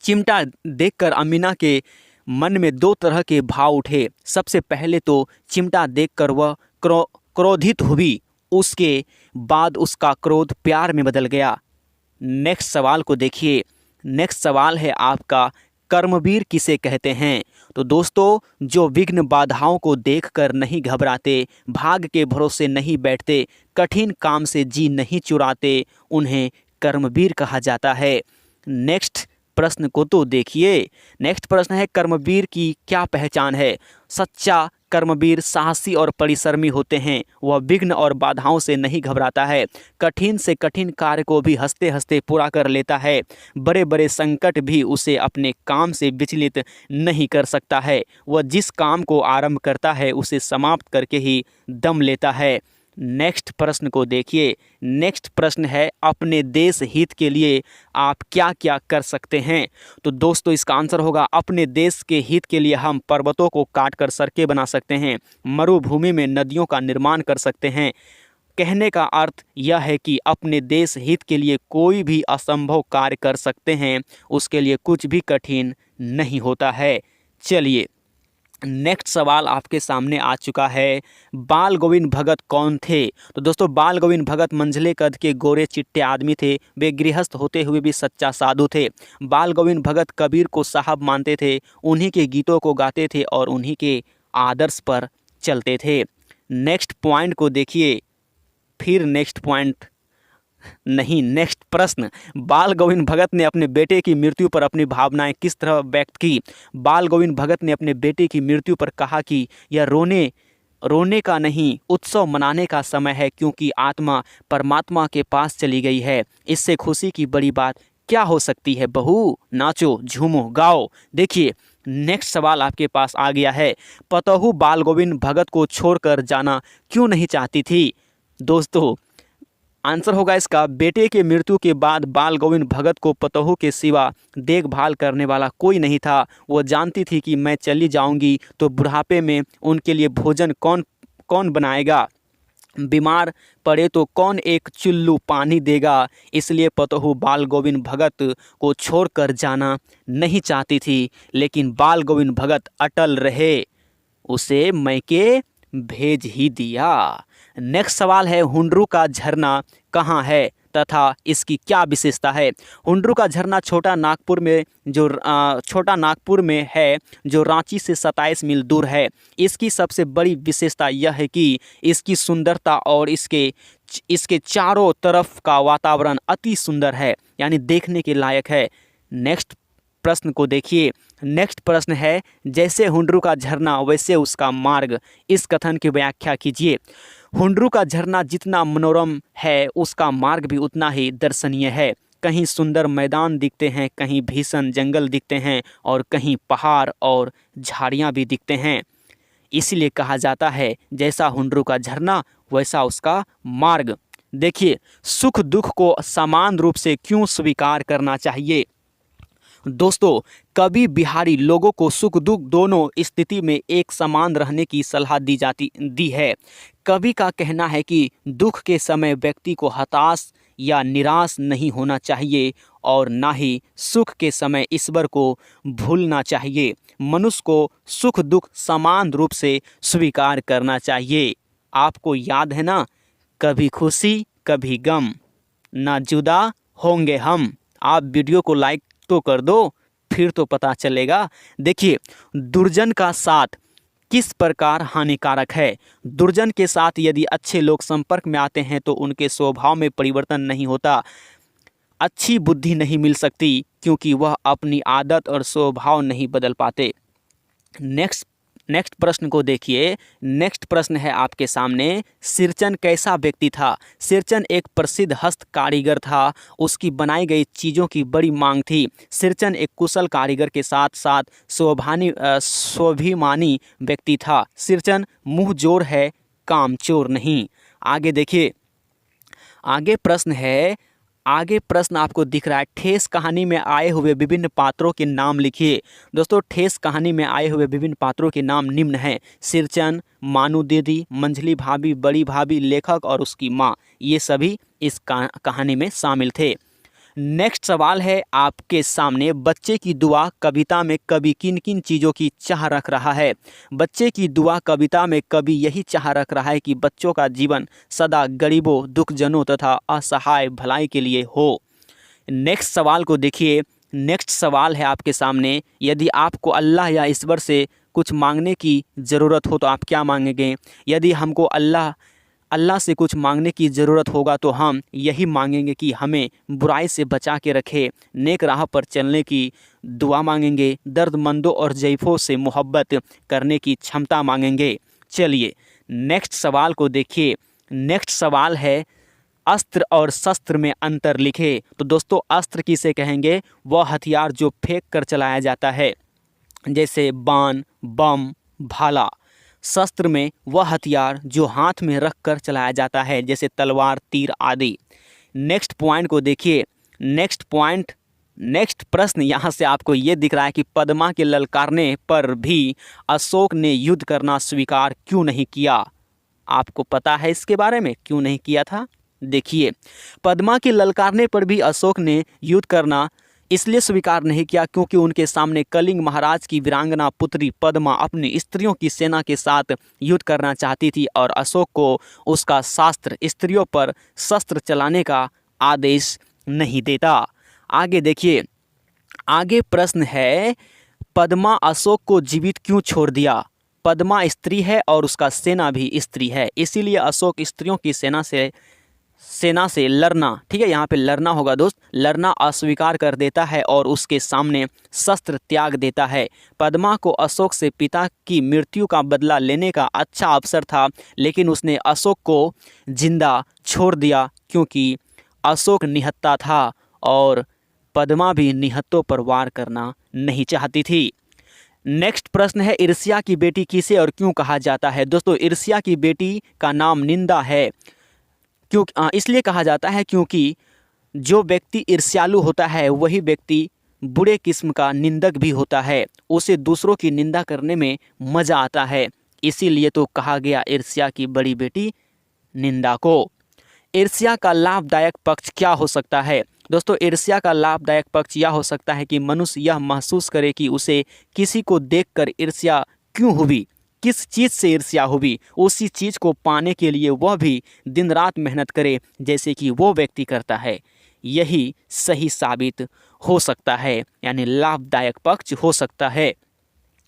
चिमटा देखकर अमीना के मन में 2 तरह के भाव उठे। सबसे पहले तो चिमटा देखकर वह क्रोधित हुई, उसके बाद उसका क्रोध प्यार में बदल गया। नेक्स्ट सवाल को देखिए। नेक्स्ट सवाल है आपका, कर्मवीर किसे कहते हैं? तो दोस्तों, जो विघ्न बाधाओं को देखकर नहीं घबराते, भाग के भरोसे नहीं बैठते, कठिन काम से जी नहीं चुराते, उन्हें कर्मवीर कहा जाता है। नेक्स्ट प्रश्न को तो देखिए। नेक्स्ट प्रश्न है, कर्मवीर की क्या पहचान है? सच्चा कर्मवीर साहसी और परिश्रमी होते हैं। वह विघ्न और बाधाओं से नहीं घबराता है, कठिन से कठिन कार्य को भी हंसते हंसते पूरा कर लेता है। बड़े बड़े संकट भी उसे अपने काम से विचलित नहीं कर सकता है। वह जिस काम को आरंभ करता है उसे समाप्त करके ही दम लेता है। नेक्स्ट प्रश्न को देखिए। नेक्स्ट प्रश्न है, अपने देश हित के लिए आप क्या क्या कर सकते हैं? तो दोस्तों इसका आंसर होगा, अपने देश के हित के लिए हम पर्वतों को काटकर सड़कें बना सकते हैं, मरुभूमि में नदियों का निर्माण कर सकते हैं। कहने का अर्थ यह है कि अपने देश हित के लिए कोई भी असंभव कार्य कर सकते हैं, उसके लिए कुछ भी कठिन नहीं होता है। चलिए नेक्स्ट सवाल आपके सामने आ चुका है, बाल गोविंद भगत कौन थे? तो दोस्तों बाल गोविंद भगत मंझले कद के गोरे चिट्टे आदमी थे। वे गृहस्थ होते हुए भी सच्चा साधु थे। बाल गोविंद भगत कबीर को साहब मानते थे, उन्हीं के गीतों को गाते थे और उन्हीं के आदर्श पर चलते थे। नेक्स्ट पॉइंट को देखिए। फिर नेक्स्ट पॉइंट नहीं, नेक्स्ट प्रश्न, बाल गोविंद भगत ने अपने बेटे की मृत्यु पर अपनी भावनाएं किस तरह व्यक्त की? बाल गोविंद भगत ने अपने बेटे की मृत्यु पर कहा कि यह रोने का नहीं, उत्सव मनाने का समय है, क्योंकि आत्मा परमात्मा के पास चली गई है। इससे खुशी की बड़ी बात क्या हो सकती है बहू? नाचो, झूमो, गाओ। देखिए नेक्स्ट सवाल आपके पास आ गया है। पतहू बाल गोविंद भगत को छोड़कर जाना क्यों नहीं चाहती थी? दोस्तों आंसर होगा इसका, बेटे के मृत्यु के बाद बाल गोविंद भगत को पतहू के सिवा देखभाल करने वाला कोई नहीं था। वो जानती थी कि मैं चली जाऊंगी तो बुढ़ापे में उनके लिए भोजन कौन बनाएगा, बीमार पड़े तो कौन एक चुल्लू पानी देगा। इसलिए पतहू बाल गोविंद भगत को छोड़कर जाना नहीं चाहती थी, लेकिन बाल गोविंद भगत अटल रहे, उसे मैके भेज ही दिया। नेक्स्ट सवाल है, हुंडरू का झरना कहाँ है तथा इसकी क्या विशेषता है? हुंडरू का झरना छोटा नागपुर में है, जो रांची से 27 मील दूर है। इसकी सबसे बड़ी विशेषता यह है कि इसकी सुंदरता और इसके चारों तरफ का वातावरण अति सुंदर है, यानी देखने के लायक है। नेक्स्ट प्रश्न को देखिए। नेक्स्ट प्रश्न है, जैसे हुंडरू का झरना वैसे उसका मार्ग, इस कथन की व्याख्या कीजिए। हुंडरू का झरना जितना मनोरम है, उसका मार्ग भी उतना ही दर्शनीय है। कहीं सुंदर मैदान दिखते हैं, कहीं भीषण जंगल दिखते हैं और कहीं पहाड़ और झाड़ियाँ भी दिखते हैं। इसलिए कहा जाता है, जैसा हुंडरू का झरना वैसा उसका मार्ग। देखिए, सुख दुख को समान रूप से क्यों स्वीकार करना चाहिए? दोस्तों कवि बिहारी लोगों को सुख दुख दोनों स्थिति में एक समान रहने की सलाह दी है। कवि का कहना है कि दुख के समय व्यक्ति को हताश या निराश नहीं होना चाहिए और ना ही सुख के समय ईश्वर को भूलना चाहिए। मनुष्य को सुख दुख समान रूप से स्वीकार करना चाहिए। आपको याद है ना, कभी खुशी कभी गम, ना जुदा होंगे हम। आप वीडियो को लाइक तो कर दो, फिर तो पता चलेगा। देखिए, दुर्जन का साथ किस प्रकार हानिकारक है? दुर्जन के साथ यदि अच्छे लोग संपर्क में आते हैं तो उनके स्वभाव में परिवर्तन नहीं होता, अच्छी बुद्धि नहीं मिल सकती, क्योंकि वह अपनी आदत और स्वभाव नहीं बदल पाते। नेक्स्ट प्रश्न को देखिए। नेक्स्ट प्रश्न है आपके सामने, सिरचन कैसा व्यक्ति था? सिरचन एक प्रसिद्ध हस्त कारीगर था। उसकी बनाई गई चीज़ों की बड़ी मांग थी। सिरचन एक कुशल कारीगर के साथ साथ स्वाभिमानी व्यक्ति था। सिरचन मुँहजोर है, कामचोर नहीं। आगे देखिए, आगे प्रश्न आपको दिख रहा है, ठेस कहानी में आए हुए विभिन्न पात्रों के नाम लिखिए। दोस्तों ठेस कहानी में आए हुए विभिन्न पात्रों के नाम निम्न हैं। सिरचन, मानू दीदी, मंझली भाभी, बड़ी भाभी, लेखक और उसकी माँ, ये सभी इस कहानी में शामिल थे। नेक्स्ट सवाल है आपके सामने, बच्चे की दुआ कविता में कवि किन किन चीज़ों की चाह रख रहा है? बच्चे की दुआ कविता में कवि यही चाह रख रहा है कि बच्चों का जीवन सदा गरीबों, दुखजनों तथा असहाय भलाई के लिए हो। नेक्स्ट सवाल को देखिए। नेक्स्ट सवाल है आपके सामने, यदि आपको अल्लाह या ईश्वर से कुछ मांगने की ज़रूरत हो तो आप क्या मांगेंगे? यदि हमको अल्लाह से कुछ मांगने की ज़रूरत होगा तो हम यही मांगेंगे कि हमें बुराई से बचा के रखे, नेक राह पर चलने की दुआ मांगेंगे, दर्दमंदों और ज़ईफ़ों से मोहब्बत करने की क्षमता मांगेंगे। चलिए नेक्स्ट सवाल को देखिए। नेक्स्ट सवाल है, अस्त्र और शस्त्र में अंतर लिखे। तो दोस्तों अस्त्र किसे कहेंगे? वह हथियार जो फेंक कर चलाया जाता है, जैसे बाण, बम, भाला। शस्त्र में वह हथियार जो हाथ में रख कर चलाया जाता है, जैसे तलवार, तीर आदि। नेक्स्ट पॉइंट को देखिए। नेक्स्ट प्रश्न यहाँ से आपको ये दिख रहा है कि पद्मा के ललकारने पर भी अशोक ने युद्ध करना स्वीकार क्यों नहीं किया? आपको पता है इसके बारे में क्यों नहीं किया था? देखिए, पद्मा के ललकारने पर भी अशोक ने युद्ध करना इसलिए स्वीकार नहीं किया क्योंकि उनके सामने कलिंग महाराज की वीरांगना पुत्री पद्मा अपनी स्त्रियों की सेना के साथ युद्ध करना चाहती थी और अशोक को उसका शास्त्र स्त्रियों पर शस्त्र चलाने का आदेश नहीं देता। आगे देखिए, आगे प्रश्न है, पद्मा अशोक को जीवित क्यों छोड़ दिया? पद्मा स्त्री है और उसका सेना भी स्त्री है, इसीलिए अशोक स्त्रियों की सेना से सेना से लड़ना, ठीक है, यहाँ पे लड़ना होगा दोस्त, लड़ना अस्वीकार कर देता है और उसके सामने शस्त्र त्याग देता है। पद्मा को अशोक से पिता की मृत्यु का बदला लेने का अच्छा अवसर था, लेकिन उसने अशोक को जिंदा छोड़ दिया क्योंकि अशोक निहत्था था और पद्मा भी निहत्थों पर वार करना नहीं चाहती थी। नेक्स्ट प्रश्न है, ईर्ष्या की बेटी किसे और क्यों कहा जाता है? दोस्तों, ईर्ष्या की बेटी का नाम निंदा है। क्यों इसलिए कहा जाता है क्योंकि जो व्यक्ति ईर्ष्यालु होता है वही व्यक्ति बुरे किस्म का निंदक भी होता है, उसे दूसरों की निंदा करने में मज़ा आता है, इसीलिए तो कहा गया ईर्ष्या की बड़ी बेटी निंदा को। ईर्ष्या का लाभदायक पक्ष क्या हो सकता है? दोस्तों, ईर्ष्या का लाभदायक पक्ष यह हो सकता है कि मनुष्य यह महसूस करे कि उसे किसी को देखकर ईर्ष्या क्यों हुई, किस चीज़ से ईर्ष्या हुई, उसी चीज़ को पाने के लिए वह भी दिन रात मेहनत करे जैसे कि वो व्यक्ति करता है। यही सही साबित हो सकता है, यानी लाभदायक पक्ष हो सकता है।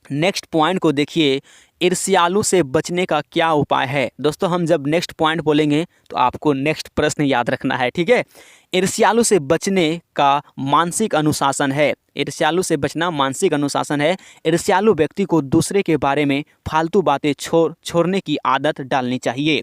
नेक्स्ट पॉइंट को देखिए, ईर्ष्यालु से बचने का क्या उपाय है? दोस्तों, हम जब नेक्स्ट पॉइंट बोलेंगे तो आपको नेक्स्ट प्रश्न याद रखना है, ठीक है। ईर्ष्यालु से बचने का मानसिक अनुशासन है। ईर्ष्यालु से बचना मानसिक अनुशासन है। ईर्ष्यालु व्यक्ति को दूसरे के बारे में फालतू बातें छोड़ने की आदत डालनी चाहिए।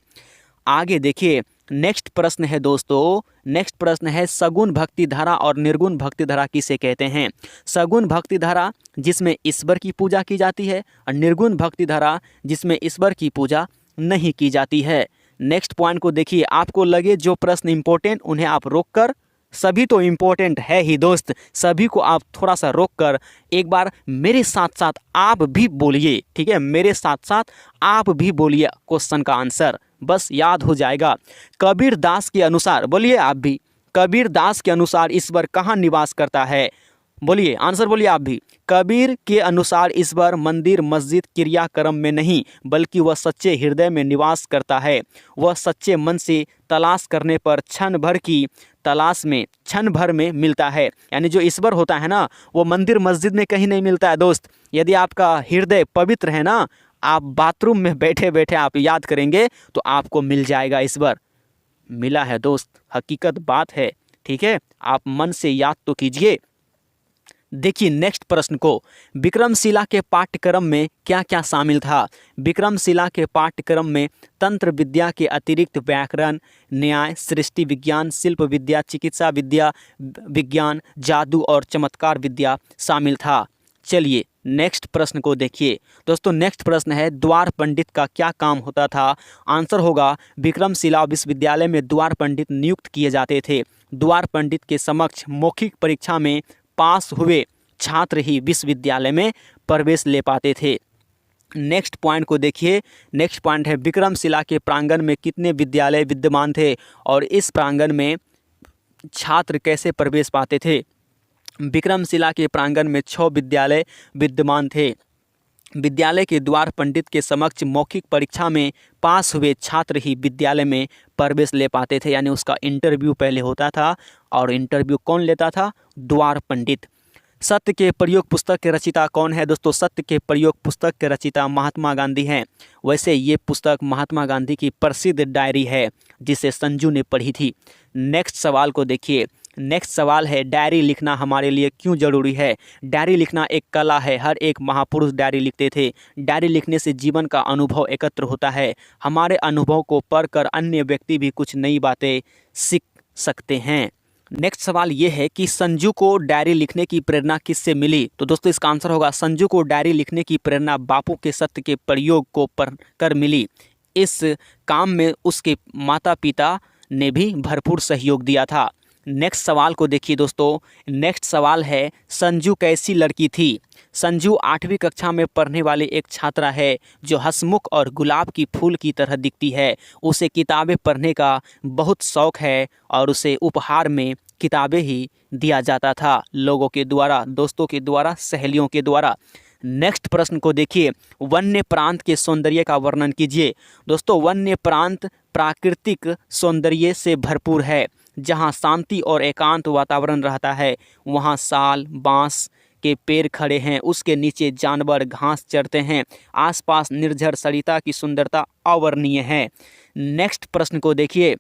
आगे देखिए, नेक्स्ट प्रश्न है दोस्तों, नेक्स्ट प्रश्न है, सगुण भक्ति धारा और निर्गुण भक्ति धारा किसे कहते हैं? सगुण भक्ति धारा जिसमें ईश्वर की पूजा की जाती है और निर्गुण भक्ति धारा जिसमें ईश्वर की पूजा नहीं की जाती है। नेक्स्ट पॉइंट को देखिए, आपको लगे जो प्रश्न इंपॉर्टेंट उन्हें आप रोककर, सभी तो इम्पोर्टेंट है ही दोस्त, सभी को आप थोड़ा सा रोककर एक बार मेरे साथ साथ आप भी बोलिए, ठीक है, मेरे साथ साथ आप भी बोलिए क्वेश्चन का आंसर, बस याद हो जाएगा। कबीर दास के अनुसार, बोलिए आप भी, कबीर दास के अनुसार ईश्वर कहाँ निवास करता है? बोलिए, आंसर बोलिए आप भी। कबीर के अनुसार ईश्वर मंदिर मस्जिद क्रियाक्रम में नहीं बल्कि वह सच्चे हृदय में निवास करता है। वह सच्चे मन से तलाश करने पर क्षण भर में मिलता है। यानी जो ईश्वर होता है ना, वो मंदिर मस्जिद में कहीं नहीं मिलता है दोस्त। यदि आपका हृदय पवित्र है ना, आप बाथरूम में बैठे बैठे आप याद करेंगे तो आपको मिल जाएगा ईश्वर। मिला है दोस्त, हकीकत बात है, ठीक है, आप मन से याद तो कीजिए। देखिए नेक्स्ट प्रश्न को, विक्रमशिला के पाठ्यक्रम में क्या क्या शामिल था? विक्रमशिला के पाठ्यक्रम में तंत्र विद्या के अतिरिक्त व्याकरण, न्याय, सृष्टि विज्ञान, शिल्प विद्या, चिकित्सा विद्या, विज्ञान, जादू और चमत्कार विद्या शामिल था। चलिए नेक्स्ट प्रश्न को देखिए दोस्तों। नेक्स्ट प्रश्न है, द्वार पंडित का क्या काम होता था? आंसर होगा, विक्रमशिला विश्वविद्यालय में द्वार पंडित नियुक्त किए जाते थे। द्वार पंडित के समक्ष मौखिक परीक्षा में पास हुए छात्र ही विश्वविद्यालय में प्रवेश ले पाते थे। नेक्स्ट पॉइंट को देखिए। नेक्स्ट पॉइंट है, विक्रमशिला के प्रांगण में कितने विद्यालय विद्यमान थे और इस प्रांगण में छात्र कैसे प्रवेश पाते थे? विक्रमशिला के प्रांगण में 6 विद्यालय विद्यमान थे। विद्यालय के द्वार पंडित के समक्ष मौखिक परीक्षा में पास हुए छात्र ही विद्यालय में प्रवेश ले पाते थे, यानी उसका इंटरव्यू पहले होता था और इंटरव्यू कौन लेता था? द्वार पंडित। सत्य के प्रयोग पुस्तक के रचयिता कौन है दोस्तों? सत्य के प्रयोग पुस्तक के रचयिता महात्मा गांधी हैं। वैसे ये पुस्तक महात्मा गांधी की प्रसिद्ध डायरी है जिसे संजू ने पढ़ी थी। नेक्स्ट सवाल को देखिए। नेक्स्ट सवाल है, डायरी लिखना हमारे लिए क्यों ज़रूरी है? डायरी लिखना एक कला है। हर एक महापुरुष डायरी लिखते थे। डायरी लिखने से जीवन का अनुभव एकत्र होता है। हमारे अनुभव को पढ़कर अन्य व्यक्ति भी कुछ नई बातें सीख सकते हैं। नेक्स्ट सवाल ये है कि संजू को डायरी लिखने की प्रेरणा किससे मिली? तो दोस्तों इसका आंसर होगा, संजू को डायरी लिखने की प्रेरणा बापू के सत्य के प्रयोग को पढ़कर मिली। इस काम में उसके माता पिता ने भी भरपूर सहयोग दिया था। नेक्स्ट सवाल को देखिए दोस्तों। नेक्स्ट सवाल है, संजू कैसी लड़की थी? संजू 8वीं कक्षा में पढ़ने वाली एक छात्रा है जो हंसमुख और गुलाब की फूल की तरह दिखती है। उसे किताबें पढ़ने का बहुत शौक है और उसे उपहार में किताबें ही दिया जाता था, लोगों के द्वारा, दोस्तों के द्वारा, सहेलियों के द्वारा। नेक्स्ट प्रश्न को देखिए, वन्य प्रांत के सौंदर्य का वर्णन कीजिए। दोस्तों वन्य प्रांत प्राकृतिक सौंदर्य से भरपूर है। जहाँ शांति और एकांत वातावरण रहता है वहाँ साल बांस के पेड़ खड़े हैं, उसके नीचे जानवर घास चरते हैं, आसपास निर्झर सरिता की सुंदरता अवर्णनीय है। नेक्स्ट प्रश्न को देखिए।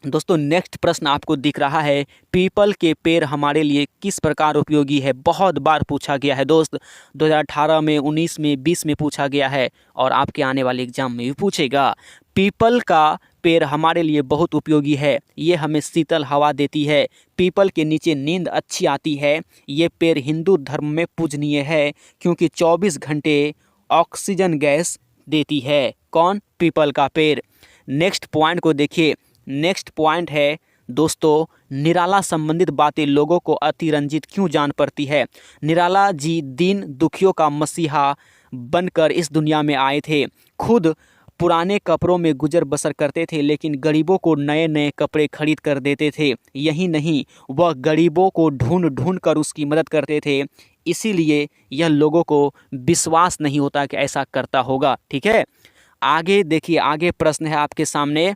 दोस्तों नेक्स्ट प्रश्न आपको दिख रहा है, पीपल के पेड़ हमारे लिए किस प्रकार उपयोगी है। बहुत बार पूछा गया है दोस्त, 2018 में, 19 में, 20 में पूछा गया है और आपके आने वाले एग्जाम में भी पूछेगा। पीपल का पेड़ हमारे लिए बहुत उपयोगी है, ये हमें शीतल हवा देती है, पीपल के नीचे नींद अच्छी आती है। ये पेड़ हिंदू धर्म में पूजनीय है क्योंकि 24 घंटे ऑक्सीजन गैस देती है। कौन? पीपल का पेड़। नेक्स्ट पॉइंट को देखिए, नेक्स्ट पॉइंट है दोस्तों, निराला संबंधित बातें लोगों को अतिरंजित क्यों जान पड़ती है। निराला जी दीन दुखियों का मसीहा बनकर इस दुनिया में आए थे। खुद पुराने कपड़ों में गुजर बसर करते थे लेकिन गरीबों को नए नए कपड़े खरीद कर देते थे। यही नहीं, वह गरीबों को ढूंढ ढूंढ कर उसकी मदद करते थे। इसीलिए यह लोगों को विश्वास नहीं होता कि ऐसा करता होगा। ठीक है, आगे देखिए, आगे प्रश्न है आपके सामने,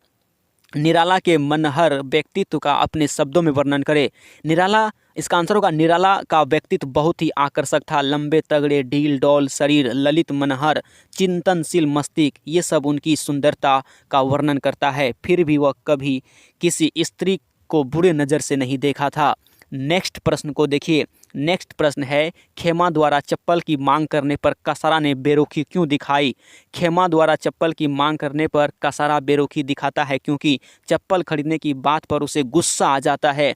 निराला के मनहर व्यक्तित्व का अपने शब्दों में वर्णन करें। निराला, इसका आंसर होगा निराला का व्यक्तित्व बहुत ही आकर्षक था। लंबे तगड़े ढील डौल शरीर, ललित मनहर, चिंतनशील मस्तिष्क, ये सब उनकी सुंदरता का वर्णन करता है। फिर भी वह कभी किसी स्त्री को बुरे नज़र से नहीं देखा था। नेक्स्ट प्रश्न को देखिए, नेक्स्ट प्रश्न है, खेमा द्वारा चप्पल की मांग करने पर कसारा ने बेरुखी क्यों दिखाई। खेमा द्वारा चप्पल की मांग करने पर कसारा बेरुखी दिखाता है क्योंकि चप्पल खरीदने की बात पर उसे गुस्सा आ जाता है,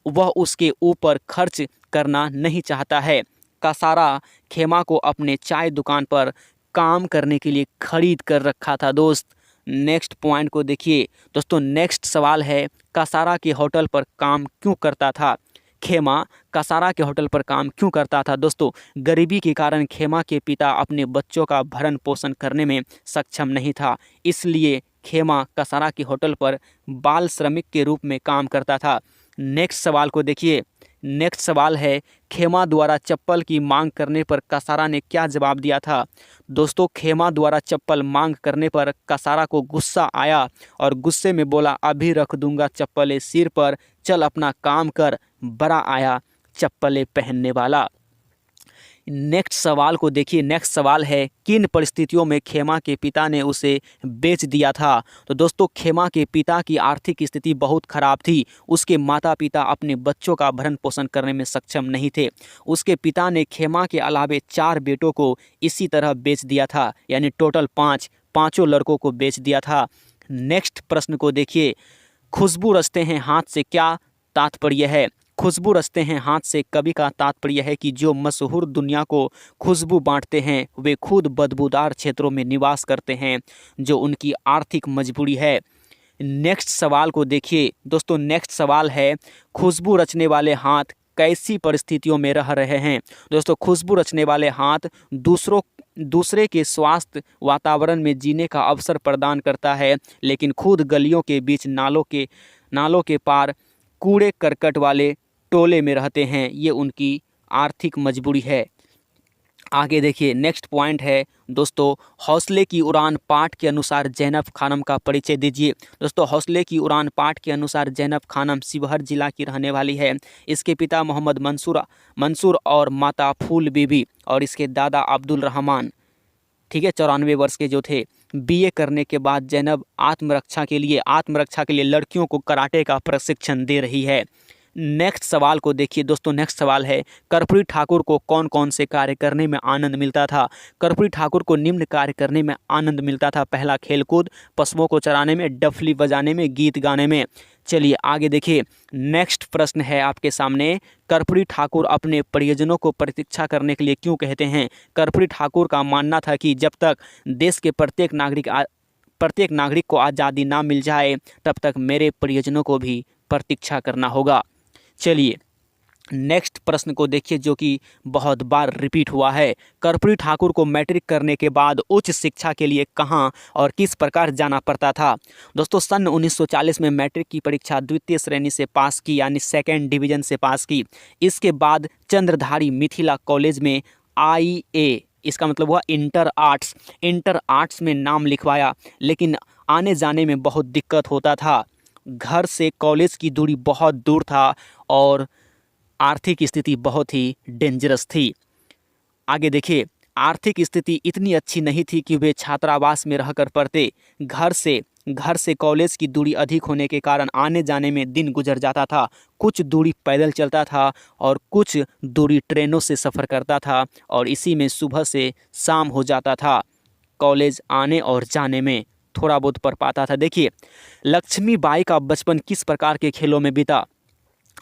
वह उसके ऊपर खर्च करना नहीं चाहता है। कसारा खेमा को अपने चाय दुकान पर काम करने के लिए खरीद कर रखा था दोस्त। नेक्स्ट पॉइंट को देखिए दोस्तों, नेक्स्ट सवाल है, कसारा के होटल पर काम क्यों करता था। खेमा कसारा के होटल पर काम क्यों करता था। दोस्तों, गरीबी के कारण खेमा के पिता अपने बच्चों का भरण पोषण करने में सक्षम नहीं था, इसलिए खेमा कसारा के होटल पर बाल श्रमिक के रूप में काम करता था। नेक्स्ट सवाल को देखिए, नेक्स्ट सवाल है, खेमा द्वारा चप्पल की मांग करने पर कसारा ने क्या जवाब दिया था। दोस्तों, खेमा द्वारा चप्पल मांग करने पर कसारा को गुस्सा आया और गुस्से में बोला, अभी रख दूंगा चप्पलें सिर पर, चल अपना काम कर, बड़ा आया चप्पलें पहनने वाला। नेक्स्ट सवाल को देखिए, नेक्स्ट सवाल है, किन परिस्थितियों में खेमा के पिता ने उसे बेच दिया था। तो दोस्तों, खेमा के पिता की आर्थिक स्थिति बहुत खराब थी, उसके माता पिता अपने बच्चों का भरण पोषण करने में सक्षम नहीं थे। उसके पिता ने खेमा के अलावे 4 बेटों को इसी तरह बेच दिया था, यानी टोटल 5, पाँचों लड़कों को बेच दिया था। नेक्स्ट प्रश्न को देखिए, खुशबू रचते हैं हाथ से क्या तात्पर्य है। खुशबू रचते हैं हाथ से कवि का तात्पर्य है कि जो मशहूर दुनिया को खुशबू बांटते हैं वे खुद बदबूदार क्षेत्रों में निवास करते हैं, जो उनकी आर्थिक मजबूरी है। नेक्स्ट सवाल को देखिए दोस्तों, नेक्स्ट सवाल है, खुशबू रचने वाले हाथ कैसी परिस्थितियों में रह रहे हैं। दोस्तों, खुशबू रचने वाले हाथ दूसरे के स्वास्थ्य वातावरण में जीने का अवसर प्रदान करता है, लेकिन खुद गलियों के बीच नालों के पार कूड़े करकट वाले टोले में रहते हैं, ये उनकी आर्थिक मजबूरी है। आगे देखिए, नेक्स्ट पॉइंट है दोस्तों, हौसले की उड़ान पाठ के अनुसार जैनब खानम का परिचय दीजिए। दोस्तों, हौसले की उड़ान पाठ के अनुसार जैनब खानम शिवहर जिला की रहने वाली है। इसके पिता मोहम्मद मंसूर और माता फूल बीबी और इसके दादा अब्दुल रहमान, ठीक है, 94 वर्ष के जो थे। बीए करने के बाद जैनब आत्मरक्षा के लिए लड़कियों को कराटे का प्रशिक्षण दे रही है। नेक्स्ट सवाल को देखिए दोस्तों, नेक्स्ट सवाल है, कर्पूरी ठाकुर को कौन कौन से कार्य करने में आनंद मिलता था। कर्पूरी ठाकुर को निम्न कार्य करने में आनंद मिलता था। पहला, खेलकूद, पशुओं को चराने में, डफली बजाने में, गीत गाने में। चलिए आगे देखिए, नेक्स्ट प्रश्न है आपके सामने, कर्पूरी ठाकुर अपने परिजनों को प्रतीक्षा करने के लिए क्यों कहते हैं। कर्पूरी ठाकुर का मानना था कि जब तक देश के प्रत्येक नागरिक को आज़ादी ना मिल जाए तब तक मेरे परिजनों को भी प्रतीक्षा करना होगा। चलिए नेक्स्ट प्रश्न को देखिए, जो कि बहुत बार रिपीट हुआ है, कर्पूरी ठाकुर को मैट्रिक करने के बाद उच्च शिक्षा के लिए कहाँ और किस प्रकार जाना पड़ता था। दोस्तों, सन 1940 में मैट्रिक की परीक्षा द्वितीय श्रेणी से पास की, यानी सेकेंड डिवीजन से पास की। इसके बाद चंद्रधारी मिथिला कॉलेज में IA, इसका मतलब हुआ इंटर आर्ट्स में नाम लिखवाया, लेकिन आने जाने में बहुत दिक्कत होता था। घर से कॉलेज की दूरी बहुत दूर था और आर्थिक स्थिति बहुत ही डेंजरस थी। आगे देखिए, आर्थिक स्थिति इतनी अच्छी नहीं थी कि वे छात्रावास में रहकर पढ़ते। घर से घर से कॉलेज की दूरी अधिक होने के कारण आने जाने में दिन गुजर जाता था। कुछ दूरी पैदल चलता था और कुछ दूरी ट्रेनों से सफ़र करता था और इसी में सुबह से शाम हो जाता था। कॉलेज आने और जाने में थोड़ा बहुत पढ़ पाता था। देखिए, लक्ष्मीबाई का बचपन किस प्रकार के खेलों में बीता?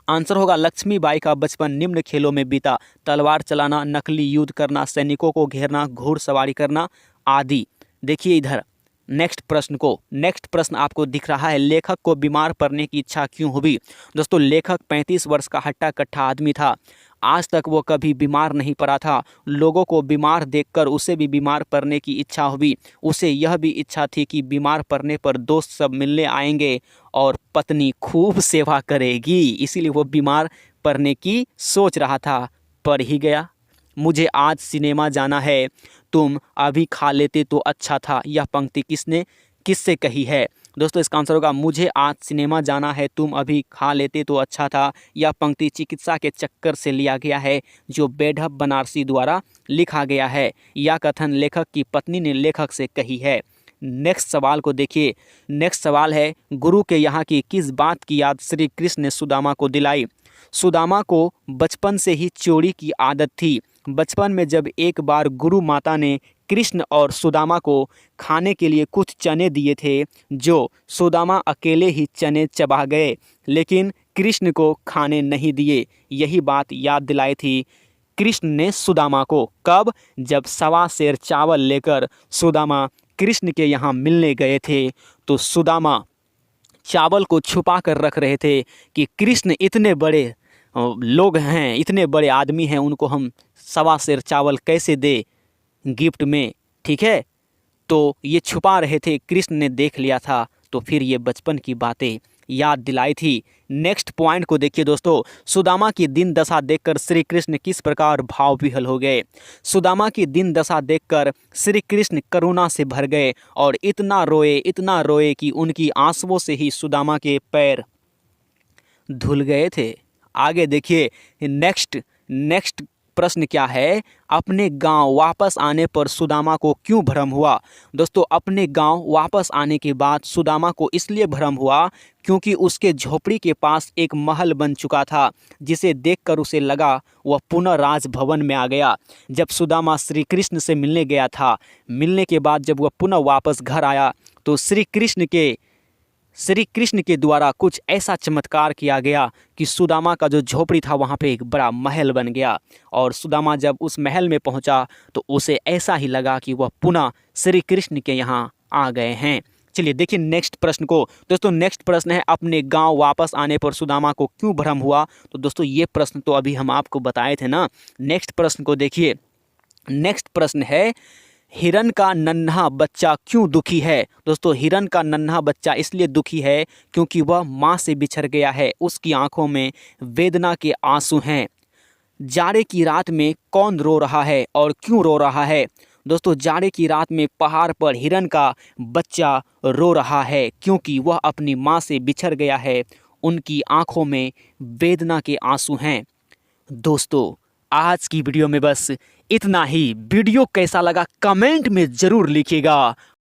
आंसर होगा लक्ष्मीबाई का बचपन निम्न खेलों में बीता: तलवार चलाना, नकली युद्ध करना, सैनिकों को घेरना, घुड़सवारी करना आदि। देखिए इधर नेक्स्ट प्रश्न आपको दिख रहा है, लेखक को बीमार पड़ने की इच्छा क्यों हुई? दोस्तों, लेखक 35 वर्ष का हट्टा कट्ठा आदमी था। आज तक वो कभी बीमार नहीं पड़ा था। लोगों को बीमार देखकर उसे भी बीमार पड़ने की इच्छा हुई। उसे यह भी इच्छा थी कि बीमार पड़ने पर दोस्त सब मिलने आएंगे और पत्नी खूब सेवा करेगी, इसीलिए वो बीमार पड़ने की सोच रहा था। पड़ ही गया। मुझे आज सिनेमा जाना है, तुम अभी खा लेते तो अच्छा था। यह पंक्ति किससे कही है? दोस्तों, इसका आंसर होगा मुझे आज सिनेमा जाना है, तुम अभी खा लेते तो अच्छा था। यह पंक्ति चिकित्सा के चक्कर से लिया गया है, जो बेढप बनारसी द्वारा लिखा गया है। यह कथन लेखक की पत्नी ने लेखक से कही है। नेक्स्ट सवाल को देखिए। नेक्स्ट सवाल है, गुरु के यहाँ की किस बात की याद श्री कृष्ण ने सुदामा को दिलाई? सुदामा को बचपन से ही चोरी की आदत थी। बचपन में जब एक बार गुरु माता ने कृष्ण और सुदामा को खाने के लिए कुछ चने दिए थे, जो सुदामा अकेले ही चने चबा गए, लेकिन कृष्ण को खाने नहीं दिए। यही बात याद दिलाई थी कृष्ण ने सुदामा को। कब? जब 1.25 सेर चावल लेकर सुदामा कृष्ण के यहाँ मिलने गए थे, तो सुदामा चावल को छुपा कर रख रहे थे कि कृष्ण इतने बड़े लोग हैं, इतने बड़े आदमी हैं, उनको हम 1.25 सेर चावल कैसे दे गिफ्ट में, ठीक है? तो ये छुपा रहे थे, कृष्ण ने देख लिया था, तो फिर ये बचपन की बातें याद दिलाई थी। नेक्स्ट पॉइंट को देखिए दोस्तों, सुदामा की दिन दशा देखकर श्री कृष्ण किस प्रकार भाव विह्वल हो गए? सुदामा की दिन दशा देखकर श्री कृष्ण करुणा से भर गए और इतना रोए कि उनकी आंसुओं से ही सुदामा के पैर धुल गए थे। आगे देखिए, नेक्स्ट प्रश्न क्या है? अपने गांव वापस आने पर सुदामा को क्यों भ्रम हुआ? दोस्तों, अपने गांव वापस आने के बाद सुदामा को इसलिए भ्रम हुआ क्योंकि उसके झोपड़ी के पास एक महल बन चुका था, जिसे देखकर उसे लगा वह पुनः राजभवन में आ गया। जब सुदामा श्री कृष्ण से मिलने गया था, मिलने के बाद जब वह पुनः वापस घर आया, तो श्री कृष्ण के द्वारा कुछ ऐसा चमत्कार किया गया कि सुदामा का जो झोपड़ी था वहाँ पे एक बड़ा महल बन गया। और सुदामा जब उस महल में पहुँचा तो उसे ऐसा ही लगा कि वह पुनः श्री कृष्ण के यहाँ आ गए हैं। चलिए देखिए नेक्स्ट प्रश्न को। दोस्तों, नेक्स्ट प्रश्न है, अपने गांव वापस आने पर सुदामा को क्यों भ्रम हुआ? तो दोस्तों, ये प्रश्न तो अभी हम आपको बताए थे ना। नेक्स्ट प्रश्न को देखिए। नेक्स्ट प्रश्न है, हिरन का नन्हा बच्चा क्यों दुखी है? दोस्तों, हिरन का नन्हा बच्चा इसलिए दुखी है क्योंकि वह माँ से बिछड़ गया है। उसकी आंखों में वेदना के आंसू हैं। जाड़े की रात में कौन रो रहा है और क्यों रो रहा है? दोस्तों, जाड़े की रात में पहाड़ पर हिरन का बच्चा रो रहा है क्योंकि वह अपनी माँ से बिछड़ गया है। उनकी आंखों में वेदना के आंसू हैं। दोस्तों, आज की वीडियो में बस इतना ही। वीडियो कैसा लगा कमेंट में ज़रूर लिखिएगा।